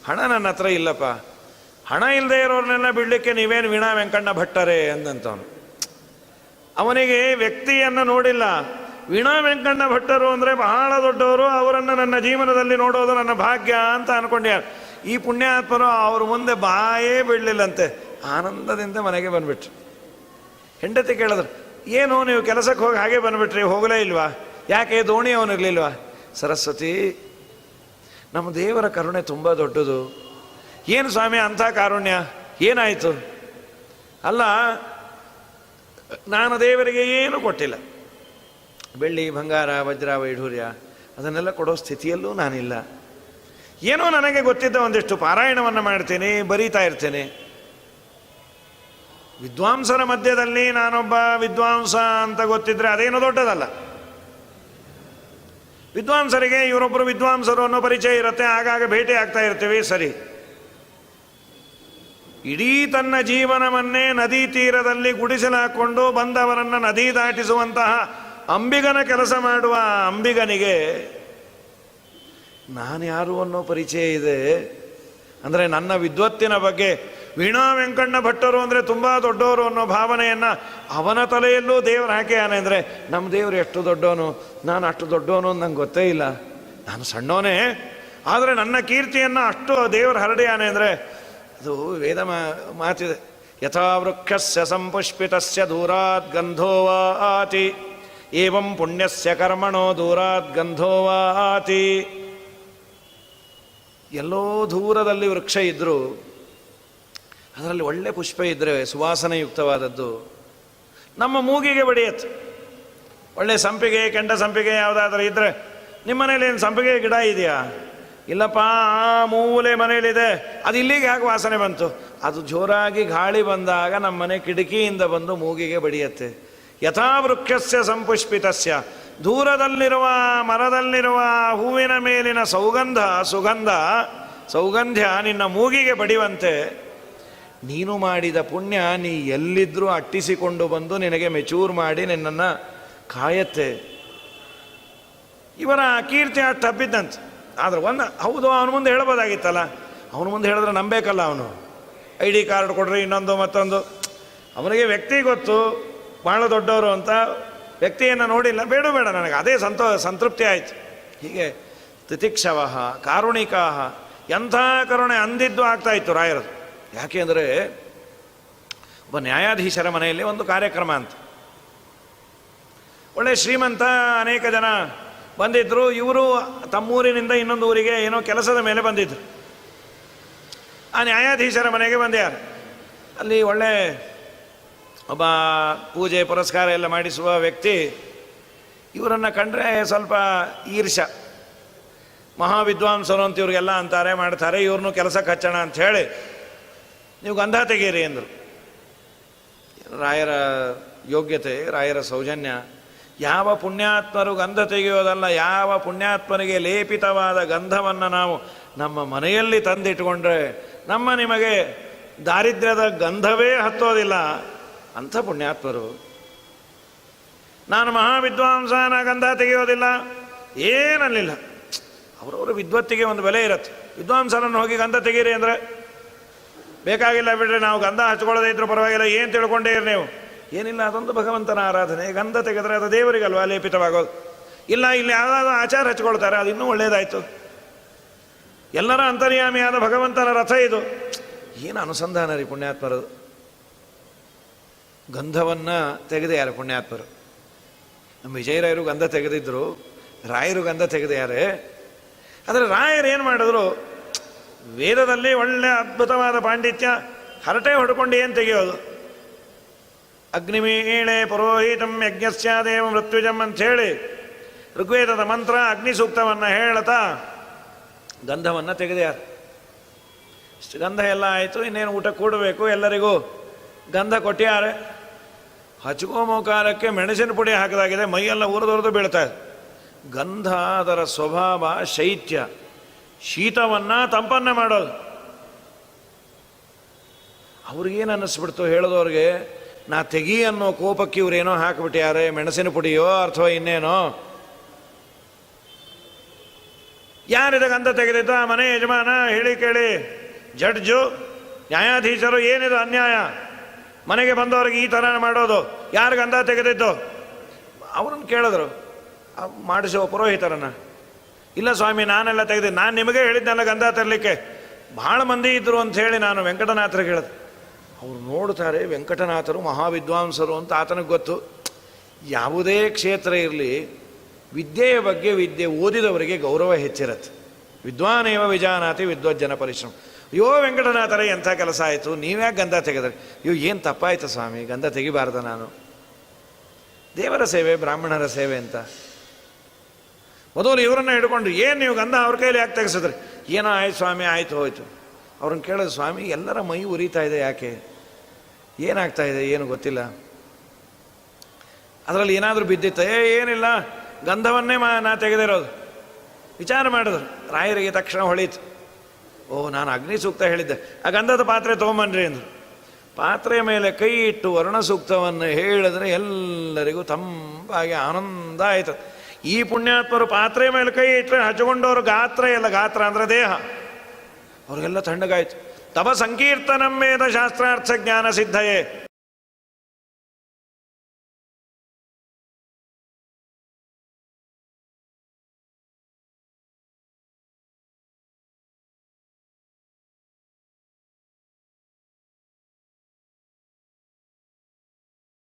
ಹಣ ನನ್ನ ಹತ್ರ ಇಲ್ಲಪ್ಪ. ಹಣ ಇಲ್ಲದೆ ಇರೋರ್ನೆಲ್ಲ ಬಿಡಲಿಕ್ಕೆ ನೀವೇನು ವೀಣಾ ವೆಂಕಣ್ಣ ಭಟ್ಟರೇ ಅಂದಂತವನು. ಅವನಿಗೆ ವ್ಯಕ್ತಿಯನ್ನು ನೋಡಿಲ್ಲ. ವೀಣಾ ವೆಂಕಣ್ಣ ಭಟ್ಟರು ಅಂದರೆ ಬಹಳ ದೊಡ್ಡವರು, ಅವರನ್ನು ನನ್ನ ಜೀವನದಲ್ಲಿ ನೋಡೋದು ನನ್ನ ಭಾಗ್ಯ ಅಂತ ಅಂದ್ಕೊಂಡ್ಯಾರ. ಈ ಪುಣ್ಯಾತ್ಮರು ಅವ್ರ ಮುಂದೆ ಬಾಯೇ ಬಿಡಲಿಲ್ಲಂತೆ, ಆನಂದದಿಂದ ಮನೆಗೆ ಬಂದುಬಿಟ್ರು. ಹೆಂಡತಿ ಕೇಳಿದ್ರು, ಏನು ನೀವು ಕೆಲಸಕ್ಕೆ ಹೋಗಿ ಹಾಗೆ ಬಂದುಬಿಟ್ರಿ, ಹೋಗಲೇ ಇಲ್ವಾ? ಯಾಕೆ ದೋಣಿ ಅವನಿರಲಿಲ್ವಾ? ಸರಸ್ವತಿ, ನಮ್ಮ ದೇವರ ಕರುಣೆ ತುಂಬ ದೊಡ್ಡದು. ಏನು ಸ್ವಾಮಿ ಅಂಥ ಕಾರುಣ್ಯ, ಏನಾಯಿತು? ಅಲ್ಲ, ನಾನು ದೇವರಿಗೆ ಏನು ಕೊಟ್ಟಿಲ್ಲ. ಬೆಳ್ಳಿ ಬಂಗಾರ ವಜ್ರ ವೈಢೂರ್ಯ ಅದನ್ನೆಲ್ಲ ಕೊಡೋ ಸ್ಥಿತಿಯಲ್ಲೂ ನಾನಿಲ್ಲ. ಏನೋ ನನಗೆ ಗೊತ್ತಿದ್ದ ಒಂದಿಷ್ಟು ಪಾರಾಯಣವನ್ನು ಮಾಡ್ತೀನಿ, ಬರೀತಾ ಇರ್ತೇನೆ. ವಿದ್ವಾಂಸರ ಮಧ್ಯದಲ್ಲಿ ನಾನೊಬ್ಬ ವಿದ್ವಾಂಸ ಅಂತ ಗೊತ್ತಿದ್ರೆ ಅದೇನೋ ದೊಡ್ಡದಲ್ಲ. ವಿದ್ವಾಂಸರಿಗೆ ಇವರೊಬ್ಬರು ವಿದ್ವಾಂಸರು ಅನ್ನೋ ಪರಿಚಯ ಇರುತ್ತೆ, ಆಗಾಗ ಭೇಟಿ ಆಗ್ತಾ ಇರ್ತೀವಿ, ಸರಿ. ಇಡೀ ತನ್ನ ಜೀವನವನ್ನೇ ನದಿ ತೀರದಲ್ಲಿ ಗುಡಿಸಲಾಕೊಂಡು ಬಂದವರನ್ನು ನದಿ ದಾಟಿಸುವಂತಹ ಅಂಬಿಗನ ಕೆಲಸ ಮಾಡುವ ಅಂಬಿಗನಿಗೆ ನಾನು ಯಾರು ಅನ್ನೋ ಪರಿಚಯ ಇದೆ. ಅಂದರೆ ನನ್ನ ವಿದ್ವತ್ತಿನ ಬಗ್ಗೆ ವೀಣಾ ವೆಂಕಣ್ಣ ಭಟ್ಟರು ಅಂದರೆ ತುಂಬ ದೊಡ್ಡವರು ಅನ್ನೋ ಭಾವನೆಯನ್ನು ಅವನ ತಲೆಯಲ್ಲೂ ದೇವರು ಹಾಕಿಯಾನೆ. ಅಂದರೆ ನಮ್ಮ ದೇವರು ಎಷ್ಟು ದೊಡ್ಡವನು, ನಾನು ಅಷ್ಟು ದೊಡ್ಡವನು ಅಂತ ನಂಗೆ ಗೊತ್ತೇ ಇಲ್ಲ. ನಾನು ಸಣ್ಣವನೇ, ಆದರೆ ನನ್ನ ಕೀರ್ತಿಯನ್ನು ಅಷ್ಟು ದೇವರು ಹರಡಿಯಾನೆ. ಅಂದರೆ ಅದು ವೇದ ಮಾತಿದೆ, ಯಥಾ ವೃಕ್ಷಸ್ಯ ಸಂಪುಷ್ಪಿತಸ್ಯ ದೂರಾತ್ ಗಂಧೋವಾತಿ ಏವಂ ಪುಣ್ಯಸ್ಯ ಕರ್ಮಣೋ ದೂರಾತ್ ಗಂಧೋವಾತಿ. ಎಲ್ಲೋ ದೂರದಲ್ಲಿ ವೃಕ್ಷ ಇದ್ದರೂ ಅದರಲ್ಲಿ ಒಳ್ಳೆ ಪುಷ್ಪ ಇದ್ದರೆ ಸುವಾಸನೆಯುಕ್ತವಾದದ್ದು ನಮ್ಮ ಮೂಗಿಗೆ ಬಡಿಯತ್ತೆ. ಒಳ್ಳೆ ಸಂಪಿಗೆ, ಕೆಂಡ ಸಂಪಿಗೆ ಯಾವುದಾದ್ರೂ ಇದ್ದರೆ, ನಿಮ್ಮ ಮನೇಲಿ ಏನು ಸಂಪಿಗೆ ಗಿಡ ಇದೆಯಾ? ಇಲ್ಲಪ್ಪ, ಆ ಮೂಲೆ ಮನೇಲಿದೆ. ಅದು ಇಲ್ಲಿಗೆ ಯಾಕೆ ವಾಸನೆ ಬಂತು? ಅದು ಜೋರಾಗಿ ಗಾಳಿ ಬಂದಾಗ ನಮ್ಮ ಮನೆ ಕಿಟಕಿಯಿಂದ ಬಂದು ಮೂಗಿಗೆ ಬಡಿಯತ್ತೆ. ಯಥಾ ವೃಕ್ಷಸ್ಯ ಸಂಪುಷ್ಪಿತಸ್ಯ, ದೂರದಲ್ಲಿರುವ ಮರದಲ್ಲಿರುವ ಹೂವಿನ ಮೇಲಿನ ಸೌಗಂಧ್ಯ ನಿನ್ನ ಮೂಗಿಗೆ ಬಡಿಯುವಂತೆ ನೀನು ಮಾಡಿದ ಪುಣ್ಯ ನೀ ಎಲ್ಲಿದ್ದರೂ ಅಟ್ಟಿಸಿಕೊಂಡು ಬಂದು ನಿನಗೆ ಮೆಚೂರ್ ಮಾಡಿ ನಿನ್ನನ್ನು ಕಾಯತ್ತೆ. ಇವರ ಕೀರ್ತಿ ಅಷ್ಟು ಹಬ್ಬಿದ್ದಂತೆ. ಆದರೆ ಹೌದು, ಅವನ ಮುಂದೆ ಹೇಳ್ಬೋದಾಗಿತ್ತಲ್ಲ. ಅವನ ಮುಂದೆ ಹೇಳಿದ್ರೆ ನಂಬೇಕಲ್ಲ. ಅವನು ID ಕಾರ್ಡ್ ಕೊಡ್ರಿ, ಇನ್ನೊಂದು ಮತ್ತೊಂದು. ಅವನಿಗೆ ವ್ಯಕ್ತಿ ಗೊತ್ತು, ಭಾಳ ದೊಡ್ಡವರು ಅಂತ. ವ್ಯಕ್ತಿಯನ್ನು ನೋಡಿಲ್ಲ, ಬೇಡ ನನಗೆ ಅದೇ ಸಂತೃಪ್ತಿ ಆಯಿತು. ಹೀಗೆ ತಿತಿಕ್ಷವ ಕಾರುಣಿಕಾ, ಎಂಥ ಕರುಣೆ ಅಂದಿದ್ದು ಆಗ್ತಾಯಿತ್ತು ರಾಯರದು. ಯಾಕೆ ಅಂದರೆ ಒಬ್ಬ ನ್ಯಾಯಾಧೀಶರ ಮನೆಯಲ್ಲಿ ಒಂದು ಕಾರ್ಯಕ್ರಮ ಅಂತ. ಒಳ್ಳೆ ಶ್ರೀಮಂತ, ಅನೇಕ ಜನ ಬಂದಿದ್ದರು. ಇವರು ತಮ್ಮೂರಿನಿಂದ ಇನ್ನೊಂದು ಊರಿಗೆ ಏನೋ ಕೆಲಸದ ಮೇಲೆ ಬಂದಿದ್ದರು. ಆ ನ್ಯಾಯಾಧೀಶರ ಮನೆಗೆ ಬಂದ್ಯಾರು. ಅಲ್ಲಿ ಒಳ್ಳೆ ಒಬ್ಬ ಪೂಜೆ ಪುರಸ್ಕಾರ ಎಲ್ಲ ಮಾಡಿಸುವ ವ್ಯಕ್ತಿ. ಇವರನ್ನು ಕಂಡ್ರೆ ಸ್ವಲ್ಪ ಈರ್ಷ. ಮಹಾವಿದ್ವಾಂಸರು ಅಂತ ಇವ್ರಿಗೆಲ್ಲ ಅಂತಾರೆ, ಮಾಡ್ತಾರೆ, ಇವ್ರನ್ನೂ ಕೆಲಸಕ್ಕೆ ಹಚ್ಚೋಣ ಅಂಥೇಳಿ ನೀವು ಗಂಧ ತೆಗೀರಿ ಅಂದರು. ರಾಯರ ಯೋಗ್ಯತೆ, ರಾಯರ ಸೌಜನ್ಯ. ಯಾವ ಪುಣ್ಯಾತ್ಮರು ಗಂಧ ತೆಗೆಯೋದಲ್ಲ, ಯಾವ ಪುಣ್ಯಾತ್ಮನಿಗೆ ಲೇಪಿತವಾದ ಗಂಧವನ್ನು ನಾವು ನಮ್ಮ ಮನೆಯಲ್ಲಿ ತಂದಿಟ್ಕೊಂಡ್ರೆ ನಿಮಗೆ ದಾರಿದ್ರ್ಯದ ಗಂಧವೇ ಹತ್ತೋದಿಲ್ಲ. ಅಂಥ ಪುಣ್ಯಾತ್ಮರು. ನಾನು ಮಹಾವಿದ್ವಾಂಸನ ಗಂಧ ತೆಗೆಯೋದಿಲ್ಲ ಏನಲ್ಲಿಲ್ಲ. ಅವರವರ ವಿದ್ವತ್ತಿಗೆ ಒಂದು ಬೆಲೆ ಇರುತ್ತೆ. ವಿದ್ವಾಂಸರನ್ನು ಹೋಗಿ ಗಂಧ ತೆಗೀರಿ ಅಂದರೆ ಬೇಕಾಗಿಲ್ಲ ಬಿಡ್ರಿ, ನಾವು ಗಂಧ ಹಚ್ಕೊಳ್ಳೋದೇ ಇದ್ರೂ ಪರವಾಗಿಲ್ಲ, ಏನು ತಿಳ್ಕೊಂಡೇ ಇರಿ ನೀವು. ಏನಿಲ್ಲ, ಅದೊಂದು ಭಗವಂತನ ಆರಾಧನೆ. ಗಂಧ ತೆಗೆದ್ರೆ ಅದು ದೇವರಿಗಲ್ವಾ ಲೇಪಿತವಾಗೋದು. ಇಲ್ಲ, ಇಲ್ಲಿ ಯಾವುದಾದ್ರು ಆಚಾರ ಹಚ್ಕೊಳ್ತಾರೆ, ಅದು ಇನ್ನೂ ಒಳ್ಳೆಯದಾಯಿತು. ಎಲ್ಲರ ಅಂತರ್ಯಾಮಿಯಾದ ಭಗವಂತನ ರಥ ಇದು. ಏನು ಅನುಸಂಧಾನ ರೀ ಪುಣ್ಯಾತ್ಮರದು. ಗಂಧವನ್ನು ತೆಗೆದೆಯಾರೆ ಪುಣ್ಯಾತ್ಮರು. ನಮ್ಮ ವಿಜಯರಾಯರು ಗಂಧ ತೆಗೆದಿದ್ದರು, ರಾಯರು ಗಂಧ ತೆಗೆದೆಯಾರೆ. ಆದರೆ ರಾಯರು ಏನು ಮಾಡಿದ್ರು, ವೇದದಲ್ಲಿ ಒಳ್ಳೆ ಅದ್ಭುತವಾದ ಪಾಂಡಿತ್ಯ, ಹರಟೆ ಹೊಡ್ಕೊಂಡು ಏನು ತೆಗೆಯೋದು, ಅಗ್ನಿಮೀಳೆ ಪುರೋಹಿತಂ ಯಜ್ಞಸ್ಯಾದೇವ ಮೃತ್ಯುಜಂ ಅಂಥೇಳಿ ಋಗ್ವೇದದ ಮಂತ್ರ ಅಗ್ನಿ ಸೂಕ್ತವನ್ನು ಹೇಳ್ತಾ ಗಂಧವನ್ನು ತೆಗೆದ್ಯಾರು. ಇಷ್ಟು ಗಂಧ ಎಲ್ಲ ಆಯಿತು, ಇನ್ನೇನು ಊಟ ಕೂಡಬೇಕು, ಎಲ್ಲರಿಗೂ ಗಂಧ ಕೊಟ್ಟ್ಯಾರೆ. ಹಚ್ಕೋ ಮುಖಾರಕ್ಕೆ ಮೆಣಸಿನ ಪುಡಿ ಹಾಕಿದಾಗಿದೆ, ಮೈಯೆಲ್ಲ ಉರಿದೊರೆದು ಬೀಳ್ತಾ ಇದೆ. ಗಂಧ ಅದರ ಸ್ವಭಾವ ಶೈತ್ಯ, ಶೀತವನ್ನು ತಂಪನ್ನು ಮಾಡೋದು. ಅವ್ರಿಗೇನು ಅನ್ನಿಸ್ಬಿಡ್ತು ಹೇಳೋದವ್ರಿಗೆ, ನಾ ತೆಗಿ ಅನ್ನೋ ಕೋಪಕ್ಕೆ ಇವರೇನೋ ಹಾಕಿಬಿಟ್ಯಾರೆ, ಮೆಣಸಿನ ಪುಡಿಯೋ ಅಥವಾ ಇನ್ನೇನೋ. ಯಾರಿದ ಗಂಧ ತೆಗೆದಿದ್ದ? ಮನೆ ಯಜಮಾನ. ಹೇಳಿ ಕೇಳಿ, ಜಡ್ಜು, ನ್ಯಾಯಾಧೀಶರು, ಏನಿದು ಅನ್ಯಾಯ, ಮನೆಗೆ ಬಂದವ್ರಿಗೆ ಈ ಥರ ಮಾಡೋದು, ಯಾರು ಗಂಧ ತೆಗೆದಿದ್ದು? ಅವ್ರನ್ನ ಕೇಳಿದ್ರು, ಮಾಡಿಸೋ ಪುರೋಹಿತರನ್ನು. ಇಲ್ಲ ಸ್ವಾಮಿ, ನಾನೆಲ್ಲ ತೆಗೆದಿದ್ದು, ನಾನು ನಿಮಗೆ ಹೇಳಿದ್ನಲ್ಲ ಗಂಧ ತರಲಿಕ್ಕೆ, ಭಾಳ ಮಂದಿ ಇದ್ದರು ಅಂಥೇಳಿ ನಾನು ವೆಂಕಟನಾಥರಿಗೆ ಹೇಳಿದೆ. ಅವ್ರು ನೋಡ್ತಾರೆ, ವೆಂಕಟನಾಥರು ಮಹಾವಿದ್ವಾಂಸರು ಅಂತ ಆತನಿಗೆ ಗೊತ್ತು. ಯಾವುದೇ ಕ್ಷೇತ್ರ ಇರಲಿ, ವಿದ್ಯೆಯ ಬಗ್ಗೆ ವಿದ್ಯೆ ಓದಿದವರಿಗೆ ಗೌರವ ಹೆಚ್ಚಿರತ್ತೆ. ವಿದ್ವಾನೇವ ವಿಜಾನಾತಿ ವಿದ್ವಜ್ಜನ ಪರಿಶ್ರಮ. ಅಯ್ಯೋ ವೆಂಕಟನಾಥರೇ, ಎಂಥ ಕೆಲಸ ಆಯಿತು, ನೀವ್ಯಾಕೆ ಗಂಧ ತೆಗೆದ್ರಿ? ಅಯ್ಯೋ ಏನು ತಪ್ಪಾಯಿತು ಸ್ವಾಮಿ, ಗಂಧ ತೆಗಿಬಾರ್ದ ನಾನು, ದೇವರ ಸೇವೆ, ಬ್ರಾಹ್ಮಣರ ಸೇವೆ ಅಂತ. ಮೊದಲು ಇವರನ್ನು ಹಿಡ್ಕೊಂಡು, ಏನು ನೀವು ಗಂಧ ಅವ್ರ ಕೈಲಿ ಯಾಕೆ ತೆಗೆಸಿದ್ರಿ? ಏನೋ ಆಯ್ತು ಸ್ವಾಮಿ, ಆಯಿತು ಹೋಯ್ತು. ಅವ್ರನ್ನ ಕೇಳಿದ್ರು, ಸ್ವಾಮಿ ಎಲ್ಲರ ಮೈ ಉರಿತಾ ಇದೆ, ಯಾಕೆ, ಏನಾಗ್ತಾ ಇದೆ, ಏನು ಗೊತ್ತಿಲ್ಲ, ಅದರಲ್ಲಿ ಏನಾದರೂ ಬಿದ್ದಿತ್ತ? ಏನಿಲ್ಲ, ಗಂಧವನ್ನೇ ನಾ ತೆಗೆದಿರೋದು. ವಿಚಾರ ಮಾಡಿದ್ರು. ರಾಯರಿಗೆ ತಕ್ಷಣ ಹೊಳೀತು, ಓ ನಾನು ಅಗ್ನಿ ಸೂಕ್ತ ಹೇಳಿದ್ದೆ, ಆ ಗಂಧದ ಪಾತ್ರೆ ತೊಗೊಂಬನ್ರಿ ಅಂದರು. ಪಾತ್ರೆ ಮೇಲೆ ಕೈ ಇಟ್ಟು ವರ್ಣ ಸೂಕ್ತವನ್ನು ಹೇಳಿದ್ರೆ ಎಲ್ಲರಿಗೂ ತಂಪಾಗಿ ಆನಂದ ಆಯಿತು. ಈ ಪುಣ್ಯಾತ್ಮರು ಪಾತ್ರೆ ಮೇಲೆ ಕೈ ಇಟ್ಟರೆ ಹಚ್ಕೊಂಡವರು ಗಾತ್ರ ಎಲ್ಲ, ಗಾತ್ರ ಅಂದರೆ ದೇಹ, ಅವ್ರಿಗೆಲ್ಲ ತಣ್ಣಗಾಯ್ತು. ತವ ಸಂಕೀರ್ತನಂ ವೇದ ಶಾಸ್ತ್ರಾರ್ಥ ಜ್ಞಾನ ಸಿದ್ಧಯೇ